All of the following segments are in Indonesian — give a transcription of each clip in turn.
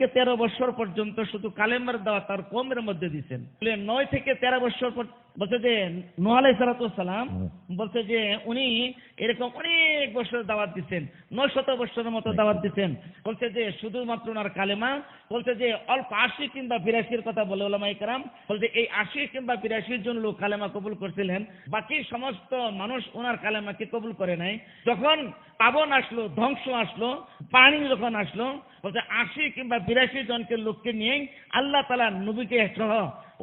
থেকে 13 বছর পর্যন্ত শুধু কালেমার দাওয়াত তার কওমের মধ্যে দিয়েছেন। 9 থেকে 13 বছর বলছে যে নূহ আলাইহিস সালাম বলছে যে উনি এরকম অনেক বছর দাওয়াত দিচ্ছেন, 900 বছরের মতো দাওয়াত দিচ্ছেন। বলছে যে শুধুমাত্র ওনার কালেমা, বলছে যে অল্প 80 কিংবা 82 কথা বলে ওলামায়ে কেরাম, বলছে এই 80 কিংবা 82 জন লোক কালেমা কবুল করছিলেন, বাকি সমস্ত মানুষ ওনার কালেমাকে কবুল করে নাই। যখন পাবন আসলো, ধ্বংস আসলো, পানি যখন আসলো, বলছে 80 কিংবা 82 জনকে লোককে নিয়ে আল্লাহ তাআলা নবীকে সহ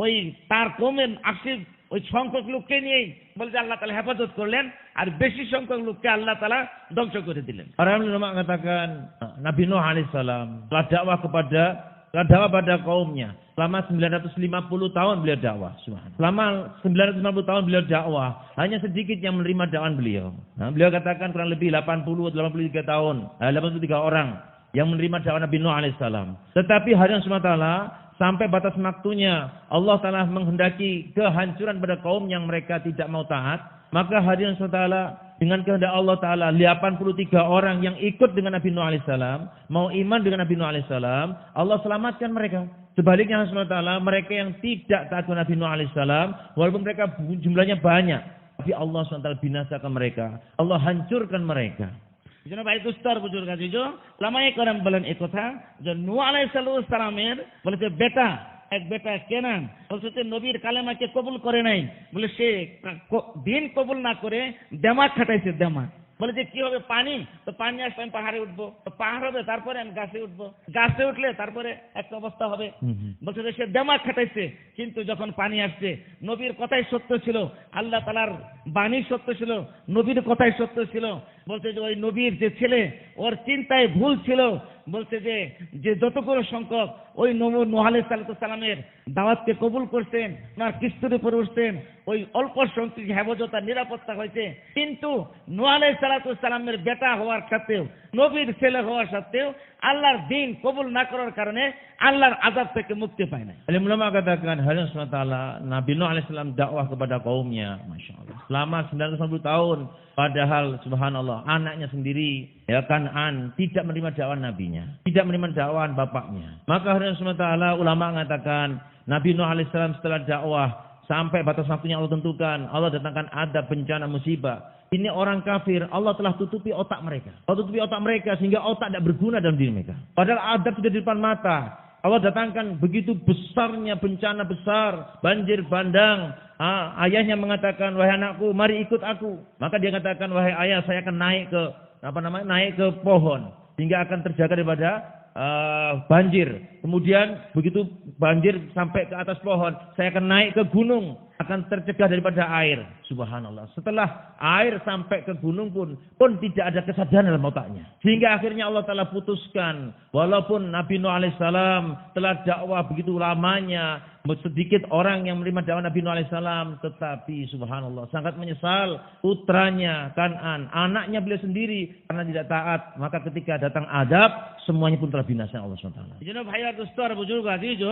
ওই তার কওমের 80 ওই সংখ্যক লোককে নিয়েই বলছে আল্লাহ তাআলা হেফাজত করলেন, আর বেশি সংখ্যক লোককে আল্লাহ তাআলা ধ্বংস করে দিলেন। Para ulama mengatakan Nabi Nuh alaihissalam telah dakwah pada kaumnya selama 950 tahun beliau dakwah. Selama 950 tahun beliau dakwah, hanya sedikit yang menerima dakwaan beliau. Nah, beliau katakan kurang lebih 83 tahun, 83 orang yang menerima dakwah Nabi Nuh alaihissalam. Tetapi hari yang SWT sampai batas waktunya Allah Ta'ala menghendaki kehancuran pada kaum yang mereka tidak mau taat, maka hari yang SWT dengan kehendak Allah Ta'ala 83 orang yang ikut dengan Nabi Nuh alaihissalam, mau iman dengan Nabi Nuh alaihissalam, Allah selamatkan mereka. Sebaliknya Allah SWT mereka yang tidak taat kepada Nabi Nuh alaihissalam, walaupun mereka jumlahnya banyak, tapi Allah SWT binasakan mereka, Allah hancurkan mereka. যেন ভাই দুস্তার বুজুর্গ আজিজ ওলামায়ে কেরাম বলেন এই কথা যে নূহ আলাইহিস সালামের বলেছে বেটা, এক বেটা কেনান, বলছে যে নবীর কালেমাকে কবুল করে নাই, বলে সে দিন কবুল না করে দেমাগ খাটাইছে। দেমাগ বলে যে কি হবে, পানি, তো পানি আসলে আমি পাহাড়ে উঠবো, তো পাহাড় হবে তারপরে আমি গাছে উঠবো, গাছে উঠলে তারপরে একটা অবস্থা হবে। বলছে যে সে দেমাগ খাটাইছে, কিন্তু যখন পানি আসছে নবীর কথাই সত্য ছিল, আল্লাহ তাআলার বাণী সত্য ছিল, নবীর কথাই সত্য ছিল। বলছে যে ওই নবীর যে ছেলে ওর চিন্তায় ভুল ছিল, বলছে যে যতগুলো সংখ্যক ওই নূহ আলাইহিস সালামের দাওয়াতকে কবুল করছেন, ওনার কিস্তির উপরে উঠছেন, ওই অল্প সংখ্যক হেফাজত আর নিরাপত্তা হয়েছে, কিন্তু নূহ আলাইহিস সালামের বেটা হওয়ার সত্ত্বেও, নবীর ছেলে হওয়ার সত্ত্বেও আল্লাহর দিন কবুল না করার কারণে আল্লাহর আযাব থেকে মুক্তি পায় না। Alim ulama katakan hari yang SWT Nabi Nuh alaihissalam dakwah kepada kaumnya, masya Allah, selama 950 tahun, padahal subhanallah anaknya sendiri ya Kan'an tidak menerima dakwaan nabinya, tidak menerima dakwaan bapaknya. Maka hari yang SWT ulama mengatakan Nabi Nuh alaihissalam setelah dakwah sampai batas waktunya Allah tentukan, Allah datangkan adab, bencana, musibah. Ini orang kafir, Allah telah tutupi otak mereka. Allah tutupi otak mereka sehingga otak tidak berguna dalam diri mereka. Padahal adab sudah di depan mata. Allah datangkan begitu besarnya bencana besar, banjir bandang. Ayahnya mengatakan, wahai anakku, mari ikut aku. Maka dia katakan, wahai ayah, saya akan naik ke naik ke pohon sehingga akan terjaga daripada banjir. Kemudian begitu banjir sampai ke atas pohon, saya akan naik ke gunung, akan tercegah daripada air. Subhanallah. Setelah air sampai ke gunung pun tidak ada kesadaran dalam otaknya. Sehingga akhirnya Allah Ta'ala putuskan, walaupun Nabi Nuh alaihissalam telah dakwah begitu lamanya, sedikit orang yang menerima dakwah Nabi Nuh alaihissalam, tetapi subhanallah sangat menyesal putranya Kan'an, anaknya beliau sendiri karena tidak taat. Maka ketika datang adab, semuanya pun telah binasa Allah SWT. যেন ভাইয়া দোস্তর বুজুর্গ আজিজ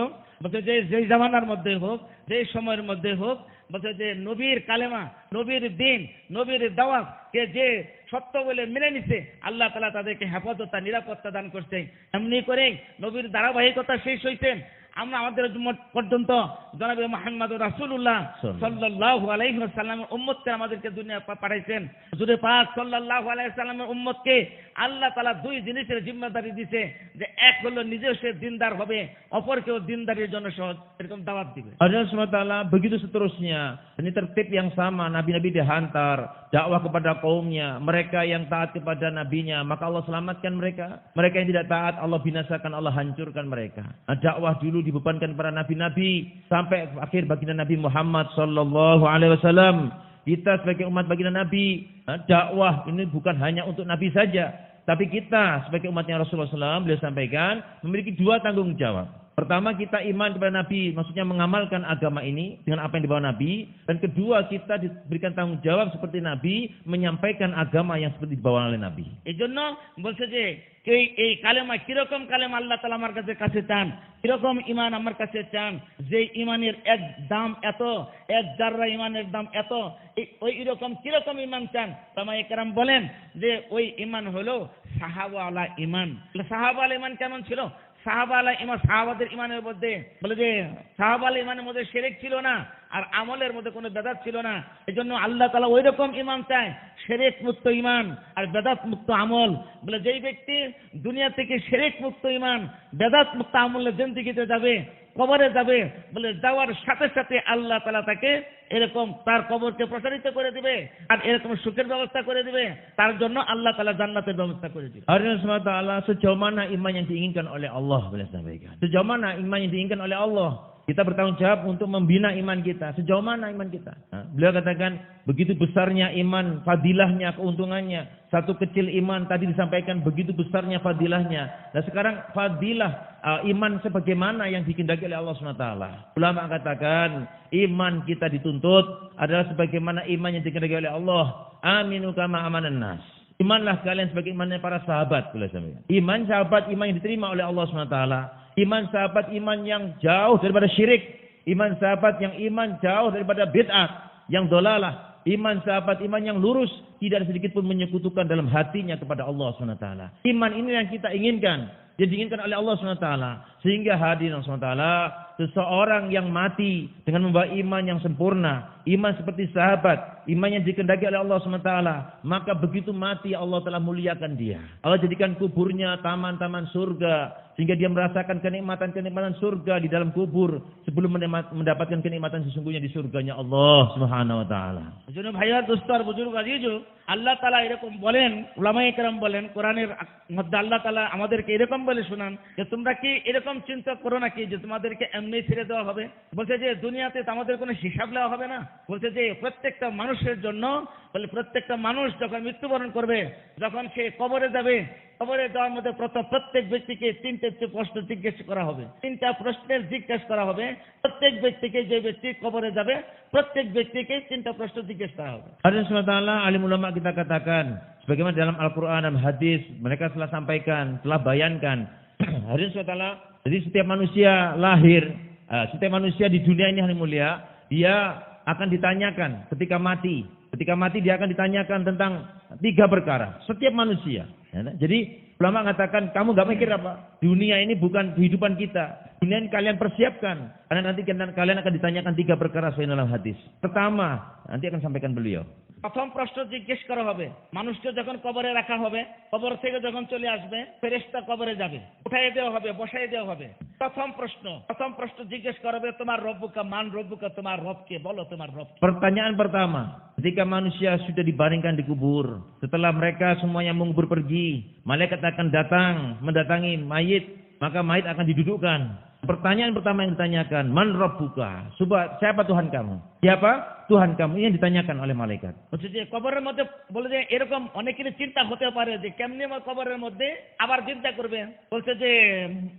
বলছে যে জামানার মধ্যে হোক, যে সময়ের মধ্যে হোক, বলছে যে নবীর কালেমা, নবীর দিন, নবীর দাওয়াত কে যে সত্য বলে মেনে নিছে, আল্লাহ তাআলা তাদেরকে হেফাজত আর নিরাপত্তা দান করছেন। এমনি করে নবীর ধারাবাহিকতা শেষ হইছেন। আমরা আমাদের পর্যন্ত জনাবে মুহাম্মদ রাসূলুল্লাহ সাল্লাল্লাহু আলাইহি ওয়াসাল্লামের উম্মতকে আমাদেরকে দুনিয়া পাঠাইছেন। হুজুরে পাক সাল্লাল্লাহু আলাইহি ওয়াসাল্লামের উম্মতকে আল্লাহ তাআলা দুই জিনিসের জিম্মাদারি দিয়েছে, যে এক হলো নিজেও সে দিনদার হবে, অপরকেও দিনদারির জন্য সহজ এরকম দাওয়াত দিবে। Allah SWT begitu seterusnya. Ini tertib yang sama, nabi-nabi dihantar dakwah kepada kaumnya, mereka yang taat kepada nabinya, maka Allah selamatkan mereka. Mereka yang tidak taat, Allah binasakan, Allah hancurkan mereka. Dakwah dulu dibebankan para nabi-nabi sampai akhir baginda Nabi Muhammad sallallahu alaihi wasallam. Kita sebagai umat baginda Nabi, dakwah ini bukan hanya untuk Nabi saja, tapi kita sebagai umatnya Rasulullah SAW, beliau sampaikan memiliki dua tanggung jawab. Pertama, kita iman kepada Nabi, maksudnya mengamalkan agama ini dengan apa yang dibawa Nabi. Dan kedua, kita diberikan tanggung jawab seperti Nabi, menyampaikan agama yang seperti dibawa oleh Nabi. এজন্য বলছে যে এই কালেমা কিরকম কালেমা আল্লাহ তাআলা আমার কাছে চান, কিরকম ঈমান আমার কাছে চান, যে ঈমানের এক দাম এত, এক জাররা ঈমানের দাম এত, ওই এরকম কিরকম ঈমান চান? ওলামায়ে কেরাম বলেন যে ওই ঈমান হলো সাহাবাওয়ালা ঈমান। সাহাবাওয়ালা ঈমান কেমন ছিল? সাহাবাদের ইমানের মধ্যে বলে যে সাহাবাল ইমানের মধ্যে শিরক ছিল না আর আমলের মধ্যে কোনো বেদাত ছিল না। এজন্য আল্লাহ তাআলা ওই রকম ইমান চায়, শিরক মুক্ত ইমান আর বেদাত মুক্ত আমল। বলে যেই ব্যক্তি দুনিয়া থেকে শিরক মুক্ত ইমান বেদাত মুক্ত আমলের জিন্দেগিতে যাবে, কবরে যাবে, বলে যাওয়ার সাথে সাথে আল্লাহ তাআলা তাকে এরকম তার kobor প্রসারিত করে দিবে আর এরকম সুখের ব্যবস্থা করে দিবে। তার জন্য আল্লাহ তাআলা জান্নাতের ব্যবস্থা করে দিবে। Allah SWT sejauh mana iman yang diinginkan oleh Allah, boleh sampaikan. Sejauh mana iman yang diinginkan oleh Allah. Kita bertanggung jawab untuk membina iman kita. Sejauh mana iman kita? Beliau katakan begitu besarnya iman, fadilahnya, keuntungannya. Satu kecil iman tadi disampaikan begitu besarnya fadilahnya. Nah sekarang fadilah iman sebagaimana yang dikehendaki oleh Allah SWT. Ulama katakan iman kita dituntut adalah sebagaimana iman yang dikehendaki oleh Allah. Aminu kama amanan nas. Imanlah kalian sebagaimana para sahabat. Iman sahabat, iman yang diterima oleh Allah SWT. Iman sahabat, iman yang jauh daripada syirik. Iman sahabat yang iman jauh daripada bid'ah, yang dolalah. Iman sahabat, iman yang lurus, tidak sedikit pun menyekutukan dalam hatinya kepada Allah SWT. Iman ini yang kita inginkan, yang diinginkan oleh Allah SWT. Sehingga hadirin SWT, seseorang yang mati dengan membawa iman yang sempurna, iman seperti sahabat, iman yang dikehendaki oleh Allah SWT, maka begitu mati Allah telah muliakan dia. Allah jadikan kuburnya taman-taman surga, sehingga dia merasakan kenikmatan-kenikmatan surga di dalam kubur sebelum mendapatkan kenikmatan sesungguhnya di surganya Allah Subhanahu wa taala. Jadi ভাইয়া দোস্ত আর বুজুর্গ আজিজু, আল্লাহ তাআলা এরকম বলেন, উলামায়ে কেরাম বলেন, কোরআনের মধ্যে আল্লাহ তাআলা আমাদেরকে এরকম বলে শোনান যে তোমরা কি এরকম চিন্তা করো নাকি যে তোমাদেরকে এমনি ছেড়ে দেওয়া হবে। বলছে যে দুনিয়াতে আমাদের কোনো হিসাব নেওয়া হবে না। বলছে যে প্রত্যেকটা মানুষের জন্য, বলে প্রত্যেকটা মানুষ যখন মৃত্যুবরণ করবে, যখন সে কবরে যাবে, কবরে যাওয়ার মধ্যে প্রত্যেক ব্যক্তিকে তিনটে প্রশ্ন জিজ্ঞেস করা হবে, তিনটা প্রশ্নের জিজ্ঞেস করা হবে। প্রত্যেক ব্যক্তিকে, যে ব্যক্তি কবরে যাবে, প্রত্যেক ব্যক্তিকে তিনটা প্রশ্ন জিজ্ঞেস করা হবে। Allah SWT, alim ulama kita katakan, sebagaimana dalam Al-Quran dan hadis, mereka telah sampaikan, telah bayankan. Hadirin SWT, jadi setiap manusia lahir, setiap manusia di dunia ini yang mulia, dia akan ditanyakan ketika mati. Ketika mati dia akan ditanyakan tentang 3 perkara. Setiap manusia. Jadi ulama mengatakan, kamu gak mikir apa? Dunia ini bukan kehidupan kita. Dunia ini kalian persiapkan. Karena nanti kalian akan ditanyakan 3 perkara sesuai dalam hadis. Pertama, nanti akan sampaikan beliau. প্রথম প্রশ্ন জিজ্ঞেস করা হবে, মানুষকে যখন কবরে রাখা হবে, কবর থেকে যখন চলে আসবে, ফেরেশতা কবরে যাবে, উঠাই দেওয়া হবে, বসাই দেওয়া হবে। প্রথম প্রশ্ন জিজ্ঞেস করা হবে, তোমার রব্বুকা, মান রব্বুকা, তোমার রবকে বলো, তোমার রব। Pertanyaan pertama, ketika manusia sudah dibaringkan di kubur, setelah mereka semuanya mengubur pergi, malaikat akan datang mendatangi mayit, maka mayit akan didudukkan. Pertanyaan pertama yang ditanyakan, man rabbuka, siapa Tuhan kamu? Siapa Tuhan kamu? Ini yang ditanyakan oleh malaikat. বলছে যে কবরের মধ্যে, বলে যে এরকম অনেকেরই চিন্তা হতে পারে যে কেমনি আমার কবরের মধ্যে আবার চিন্তা করবে।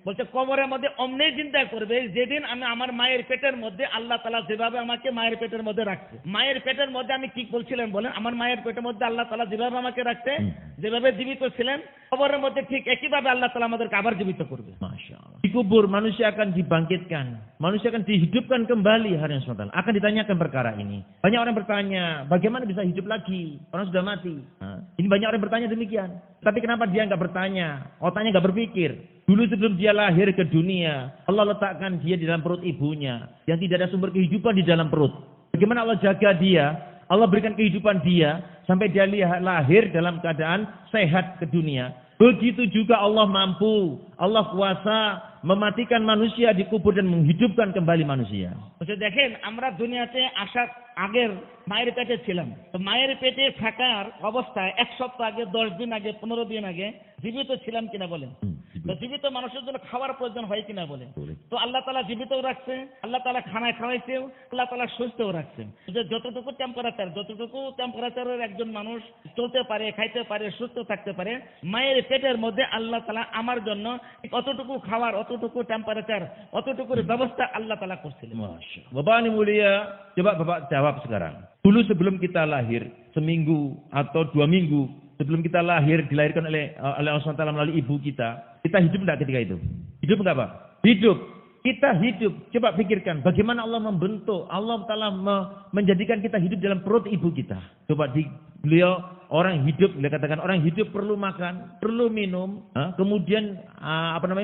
বলছে কবরের মধ্যে অমনি চিন্তা করবে যেদিন আমি আমার মায়ের পেটের মধ্যে আল্লাহ তাআলা যেভাবে আমাকে মায়ের পেটের মধ্যে রাখছে। মায়ের পেটের মধ্যে আমি কি বলছিলেন বলেন, আমার মায়ের পেটের মধ্যে আল্লাহ তাআলা যেভাবে আমাকে রাখছে, যেভাবে জীবিত ছিলেন, কবরের মধ্যে ঠিক একইভাবে আল্লাহ তাআলা আমাদেরকে আবার জীবিত করবে। Masyaallah. Di kubur manusia akan dibangkitkan, manusia akan dihidupkan kembali hari SWT. Akan ditanyakan perkara ini. Banyak orang bertanya, bagaimana bisa hidup lagi? Orang sudah mati. Ini banyak orang bertanya demikian. Tapi kenapa dia nggak bertanya? Otaknya nggak berpikir. Dulu sebelum dia lahir ke dunia, Allah letakkan dia di dalam perut ibunya, yang tidak ada sumber kehidupan di dalam perut. Bagaimana Allah jaga dia? Allah berikan kehidupan dia sampai dia lahir dalam keadaan sehat ke dunia. Begitu juga Allah mampu, Allah kuasa mematikan manusia di kubur dan menghidupkan kembali manusia. দেখেন আমরা দুনিয়াতে আসার আগের মায়ের পেটে ছিলাম, তো মায়ের পেটে থাকার অবস্থায় 1 সপ্তাহ আগে, 10 দিন আগে, 15 দিন আগে জীবিত ছিলাম কিনা বলেন? তো জীবিত মানুষের জন্য খাওয়ার প্রয়োজন হয় কিনা বলেন? তো আল্লাহ তাআলা জীবিতও রাখছে, আল্লাহ তাআলা খানায় খাওয়াইছেও, আল্লাহ তাআলা সুস্থও রাখছে। যে যতটুকু টেম্পারেচারের একজন মানুষ চলতে পারে, খাইতে পারে, সুস্থ থাকতে পারে, মায়ের পেটের মধ্যে আল্লাহ তাআলা আমার জন্য অতটুকু খাবার, অতটুকু টেম্পারেচার, অতটুকুর ব্যবস্থা আল্লাহ তাআলা করছিলেন। Bapak ini mulia, coba Bapak jawab sekarang. Dulu sebelum kita lahir, seminggu atau 2 minggu sebelum kita lahir, dilahirkan oleh Allah SWT melalui ibu kita hidup enggak ketika itu? Hidup enggak Pak? Hidup. Kita hidup. Coba pikirkan bagaimana Allah membentuk, Allah Ta'ala menjadikan kita hidup dalam perut ibu kita. Coba beliau orang hidup, dia katakan orang hidup perlu makan, perlu minum, kemudian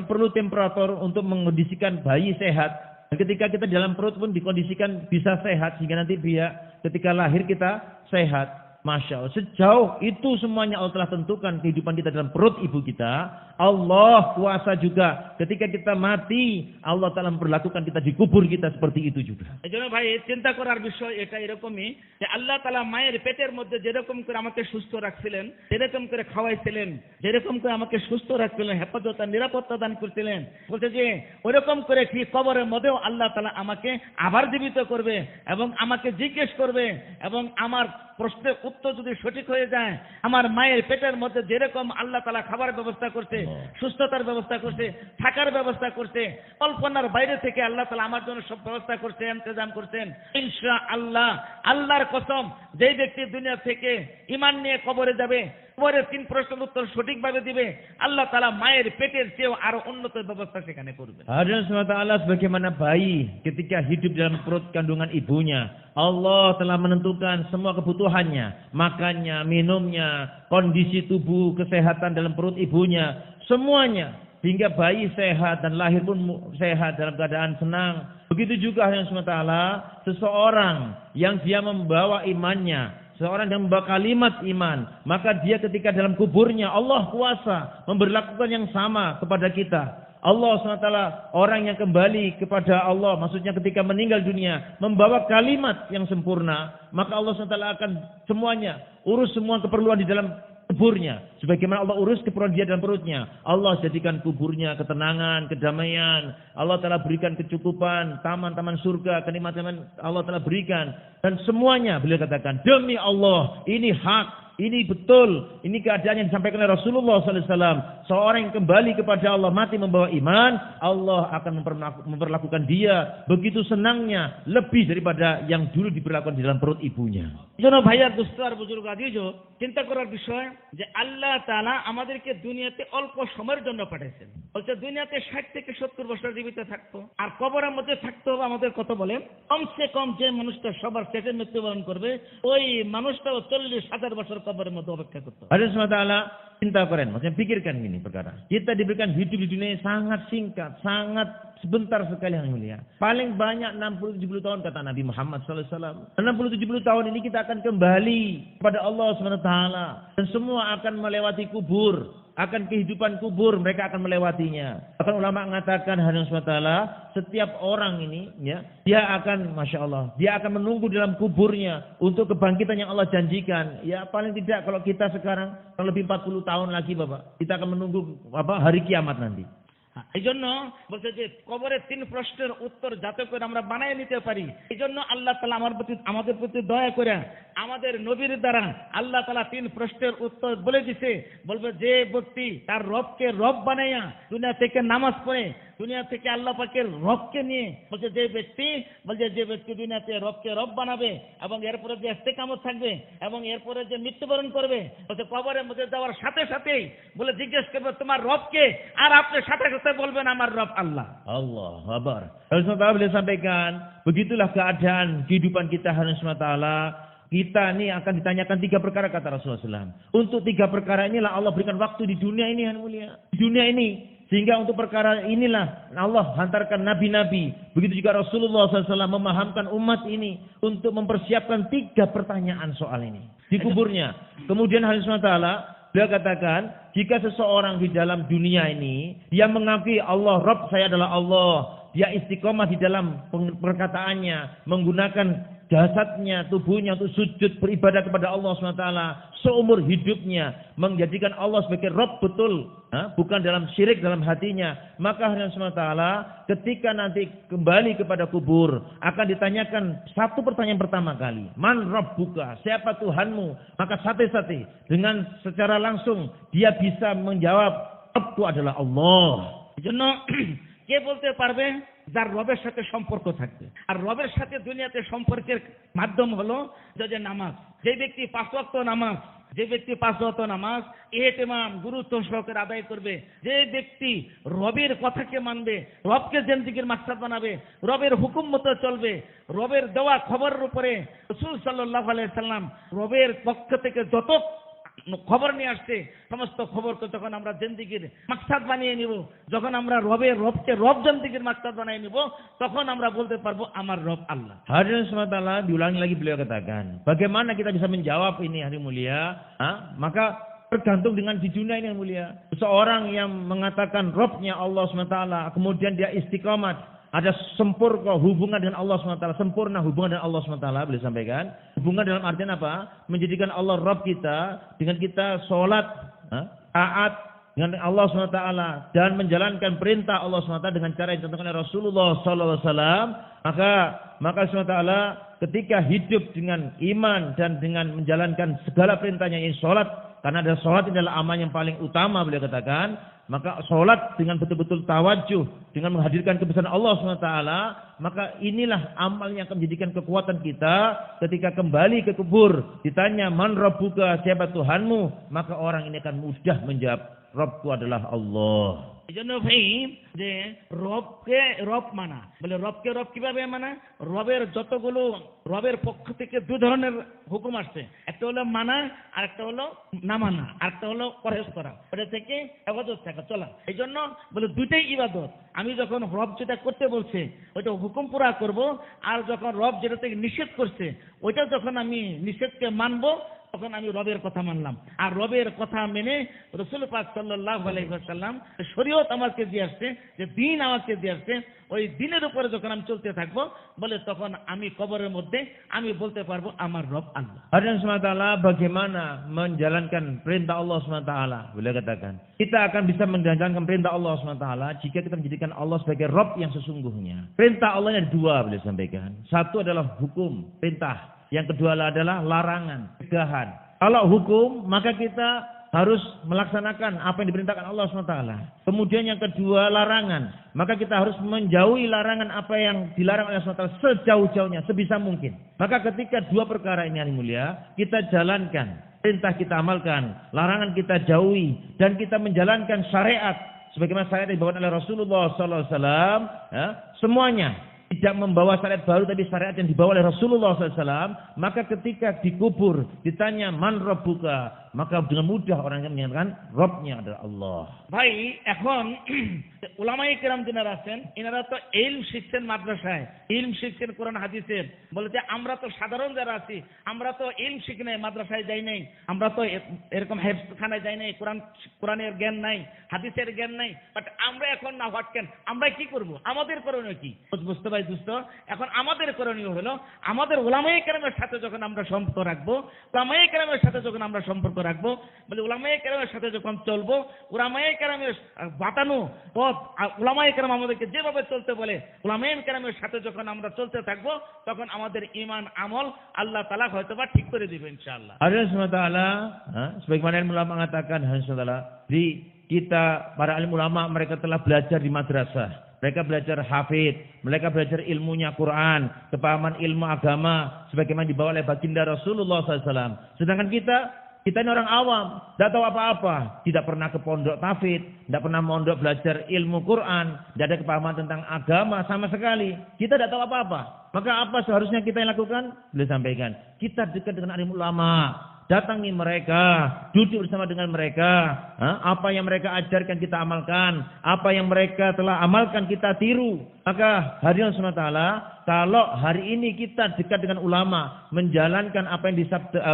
perlu temperatur untuk mengondisikan bayi sehat. Dan ketika kita dalam perut pun dikondisikan bisa sehat sehingga nanti dia ketika lahir kita sehat. Masya Allah, sejauh itu semuanya Allah telah tentukan kehidupan kita dalam perut ibu kita. Allah kuasa juga ketika kita mati, Allah telah memperlakukan kita di kubur kita seperti itu juga. এজন্য ভাই চিন্তা করার বিষয় এটা এরকমই যে আল্লাহ তাআলা মায়ের পেটের মধ্যে যেরকম করে আমাকে সুস্থ রাখছিলেন, যেরকম করে খাওয়াইছিলেন, যেরকম করে আমাকে সুস্থ রাখছিলেন, হেফাজত আর নিরাপত্তা দান করছিলেন, বলতে যে ওইরকম করে কি কবরের মধ্যেও আল্লাহ তাআলা আমাকে আবার জীবিত করবে এবং আমাকে জিজ্ঞেস করবে এবং আমার প্রশ্নের উত্তর যদি সঠিক হয়ে যায়, আমার মায়ের পেটের মধ্যে যেরকম আল্লাহ তাআলা খাবার ব্যবস্থা করছে, সুস্থতার ব্যবস্থা করছে, থাকার ব্যবস্থা করছে, কল্পনার বাইরে থেকে আল্লাহ তাআলা আমার জন্য সব ব্যবস্থা করছে, ইন্তজাম করছেন। ইনশাআল্লাহ, আল্লাহর কসম, যেই ব্যক্তি দুনিয়া থেকে ঈমান নিয়ে কবরে যাবে, কবরের 3 প্রশ্নের উত্তর সঠিকভাবে দিবে, আল্লাহ তাআলা মায়ের পেটের চেয়েও আরো উন্নত ব্যবস্থা সেখানে করবে। Hadirin Allah, sebagaimana bayi ketika hidup dalam perut kandungan ibunya, Allah telah menentukan semua kebutuhannya, makannya, minumnya, kondisi tubuh, kesehatan dalam perut ibunya, semuanya hingga bayi sehat dan lahir pun sehat dalam keadaan senang. Begitu juga hadirin Allah, seseorang yang dia membawa imannya, seorang yang membawa kalimat iman, maka dia ketika dalam kuburnya Allah kuasa memberlakukan yang sama kepada kita. Allah SWT, orang yang kembali kepada Allah, maksudnya ketika meninggal dunia, membawa kalimat yang sempurna, maka Allah SWT akan semuanya, urus semua keperluan di dalam kuburnya. Sebagaimana Allah urus keperluan dia dalam perutnya. Allah jadikan kuburnya ketenangan, kedamaian. Allah telah berikan kecukupan, taman-taman surga, kenikmatan Allah telah berikan. Dan semuanya beliau katakan, demi Allah, ini hak. Ini betul, ini keadaan yang disampaikan oleh Rasulullah SAW. Seorang yang kembali kepada Allah, mati membawa iman, Allah akan memperlakukan dia begitu senangnya, lebih daripada yang dulu diberlakukan di dalam perut ibunya. জন্য ভাইয়া দোস্ত আর বুজুর্গ আদিজ, চিন্তা করার বিষয় যে আল্লাহ তাআলা আমাদেরকে দুনিয়াতে অল্প সময়ের জন্য পাঠাইছেন। বলছে দুনিয়াতে 60 থেকে 70 বছর জীবিত থাকতো, আর কবরের মধ্যে থাকতে হবে আমাদের কত বলেন, কমসে কম যে মানুষটা সবার শেষে মৃত্যুবরণ করবে, ওই মানুষটাও 40,000 বছর কবরের মধ্যে অপেক্ষা করতে হবে। Allah SWT cinta keren, maksudnya pikirkan ini perkara. Kita diberikan hidup di dunia sangat singkat, sangat sebentar sekali yang mulia. Paling banyak 60-70 tahun kata Nabi Muhammad SAW. 60-70 tahun ini kita akan kembali kepada Allah SWT. Dan semua akan melewati kubur. Akan kehidupan kubur, mereka akan melewatinya. Bahkan ulama mengatakan, hadirin SWT, setiap orang ini, ya, dia akan, Masya Allah, dia akan menunggu dalam kuburnya untuk kebangkitan yang Allah janjikan. Ya paling tidak kalau kita sekarang, lebih 40 tahun lagi Bapak, kita akan menunggu hari kiamat nanti. এই জন্য বলছে যে কবরের 3 প্রশ্নের উত্তর যাতে করে আমরা বানিয়ে নিতে পারি, এই জন্য আল্লাহ তাআলা আমাদের প্রতি দয়া করে আমাদের নবীর দ্বারা আল্লাহ তাআলা 3 প্রশ্নের উত্তর বলে দিছে। বলবে যে ব্যক্তি তার রবকে রব বানাইয়া দুনিয়া থেকে নামাজ পড়ে, দুনিয়া থেকে আল্লাহ পাকের রবকে নিয়ে, বলছে যে ব্যক্তি দুনিয়াতে রবকে রব বানাবে এবং এরপরে যে ইস্তেকামত থাকবে এবং এরপরে যে মৃত্যুবরণ করবে, বলছে কবরের মধ্যে যাওয়ার সাথে সাথেই বলে জিজ্ঞেস করবে তোমার রবকে, আর আপনি সাথে সাথে বলবেন আমার রব আল্লাহ। Allah Akbar. Rasulullah boleh sampaikan, begitulah keadaan kehidupan kita hadirin SWT. Kita ini akan ditanyakan 3 perkara kata Rasulullah SAW. Untuk 3 perkara inilah Allah berikan waktu di dunia ini yang mulia. Di dunia ini. Sehingga untuk perkara inilah Allah hantarkan nabi-nabi. Begitu juga Rasulullah SAW memahamkan umat ini untuk mempersiapkan 3 pertanyaan soal ini. Di kuburnya. Kemudian hadirin SWT, beliau katakan, jika seseorang di dalam dunia ini, dia mengakui Allah, Rabb saya adalah Allah. Dia istiqomah di dalam perkataannya, menggunakan jasadnya, tubuhnya untuk sujud beribadah kepada Allah SWT seumur hidupnya, menjadikan Allah sebagai Rabb betul, bukan dalam syirik dalam hatinya, maka Allah SWT ketika nanti kembali kepada kubur akan ditanyakan satu pertanyaan pertama kali, man Rabbuka, siapa Tuhanmu? Maka sate-sate dengan secara langsung dia bisa menjawab, Rabbku adalah Allah. জন্য কে বলতে পারবে? যার রবের সাথে সম্পর্ক থাকবে। আর রবের সাথে দুনিয়াতে সম্পর্কের মাধ্যম হলো যে নামাজ। যে ব্যক্তি 5 ওয়াক্ত নামাজ, যে ব্যক্তি 5 ওয়াক্ত নামাজ ইহতিমাম গুরুত্ব সহকারে আদায় করবে, যে ব্যক্তি রবের কথাকে মানবে, রবকে জিন্দেগির মাকসাদ বানাবে, রবের হুকুম মতো চলবে, রবের দেওয়া খবরের উপরে রাসূল সাল্লাল্লাহু আলাইহি সাল্লাম রবের পক্ষ থেকে যত খবর নিয়ে আসছে, সমস্ত খবরকে যখন আমরা জিন্দেগির মাকসাদ বানিয়ে নিব, যখন আমরা রবকে রব জিন্দেগির মাকসাদ বানিয়ে নিব, তখন আমরা বলতে পারবো আমার রব আল্লাহ। Hadirin semua taala, diulangi lagi beliau katakan, bagaimana kita bisa menjawab ini hari mulia? Maka tergantung dengan di dunia ini yang mulia. Seorang yang mengatakan Robnya Allah SWT, kemudian dia istiqamat, ada sempurna hubungan dengan Allah SWT, sempurna hubungan dengan Allah SWT, boleh sampaikan. Hubungan dalam artian apa? Menjadikan Allah Rob kita, dengan kita sholat, taat dengan Allah SWT, dan menjalankan perintah Allah SWT dengan cara yang dicontohkan oleh Rasulullah SAW, maka SWT ketika hidup dengan iman dan dengan menjalankan segala perintahnya, yang sholat, karena ada sholat ini adalah amal yang paling utama, beliau katakan, maka sholat dengan betul-betul tawajuh, dengan menghadirkan kebesaran Allah SWT, maka inilah amal yang akan menjadikan kekuatan kita ketika kembali ke kubur. Ditanya, man rabbuka, siapa Tuhanmu? Maka orang ini akan mudah menjawab, Rabbku adalah Allah. এই জন্য ভাই যে রবকে রব মানা, বলে রবকে রব কিভাবে মানা? রবের যতগুলো, রবের পক্ষ থেকে দু ধরনের হুকুম আসছে, একটা হলো মানা, আর একটা হলো না মানা, আর একটা হলো পরহেজ করা, ওটা থেকে হেফাজত থাকা, চলা। এই জন্য বলে দুইটাই ইবাদত। আমি যখন রব যেটা করতে বলছে ওইটা হুকুম পুরা করব, আর যখন রব যেটা থেকে নিষেধ করছে ওইটা যখন আমি নিষেধকে মানবো, তখন আমি রবের কথা মানলাম। আর রবের কথা মেনে রাসূল পাক সাল্লাল্লাহু আলাইহি ওয়াসাল্লাম শরীয়ত আমাকে দিয়ে আসছে, যে দিন আমাকে দিয়ে আসছে, ওই দিনের উপরে যখন আমি চলতে থাকবো, বলে তখন আমি কবরের মধ্যে আমি বলতে পারবো আমার রব আল্লাহ। Hadirin SWT, bagaimana menjalankan perintah Allah SWT? Beliau katakan, kita akan bisa menjalankan perintah Allah SWT jika kita menjadikan Allah sebagai Rob yang sesungguhnya. Perintah Allah ada dua, beliau sampaikan. Satu adalah hukum, perintah. Yang kedua adalah larangan, cegahan. Kalau hukum, maka kita harus melaksanakan apa yang diperintahkan Allah SWT. Kemudian yang kedua, larangan. Maka kita harus menjauhi larangan apa yang dilarang oleh Allah SWT sejauh-jauhnya, sebisa mungkin. Maka ketika dua perkara ini yang mulia, kita jalankan, perintah kita amalkan, larangan kita jauhi, dan kita menjalankan syariat sebagaimana syariat yang dibawakan oleh Rasulullah SAW, semuanya. Tidak membawa syariat baru, tapi syariat yang dibawa oleh Rasulullah SAW, maka ketika dikubur ditanya man rabbuka, maka dengan mudah orang yang menyatakan Robnya adalah Allah. ভাই এখন উলামায়ে কেরাম যারা আছেন, এনারা তো ইলম শিখছেন মাদ্রাসায়, ইলম শিখছেন কোরআন হাদিসের। বলে যে আমরা তো সাধারণ যারা আছি, আমরা তো ইলম শিখি নাই, মাদ্রাসায় যাই নাই, আমরা তো এরকম হেফজখানায় যাই নাই, কোরআনের জ্ঞান নাই, হাদিসের জ্ঞান নাই। বাট আমরা এখন না হোয়াট ক্যান, আমরা কি করব? আমাদের করণীয় কি? বুঝতে পারি দোস্ত। এখন আমাদের করণীয় হলো আমাদের উলামায়ে কেরামের সাথে যখন আমরা সম্পর্ক রাখবো, উলামায়ে কেরামের সাথে যখন আমরা সম্পর্ক রাখবো, বলে উলামায়ে কেরামের সাথে যখন চলবো, উলামায়ে কেরামের বাতানো পথ, উলামায়ে কেরাম আমাদেরকে যেভাবে চলতে বলে, উলামায়ে কেরামের সাথে যখন আমরা চলতে থাকবো, তখন আমাদের ঈমান আমল আল্লাহ তাআলা হয়তোবা ঠিক করে দিবেন ইনশাআল্লাহ। Allah SWT, sebagaimana ilmu ulama mengatakan, di kita para alim ulama, mereka telah belajar di madrasah, mereka belajar hafid, mereka belajar ilmunya Quran, kepahaman ilmu agama sebagaimana dibawa oleh baginda Rasulullah SAW. Sedangkan kita ini orang awam, tidak tahu apa-apa, tidak pernah ke pondok tahfidz, tidak pernah mondok belajar ilmu Quran, tidak ada kepahaman tentang agama sama sekali. Kita tidak tahu apa-apa. Maka apa seharusnya kita yang lakukan? Beliau sampaikan, kita dekat dengan alim ulama, datangi mereka, duduk bersama dengan mereka, apa yang mereka ajarkan kita amalkan, apa yang mereka telah amalkan kita tiru. Maka hadirin SWT, kalau hari ini kita dekat dengan ulama, menjalankan apa yang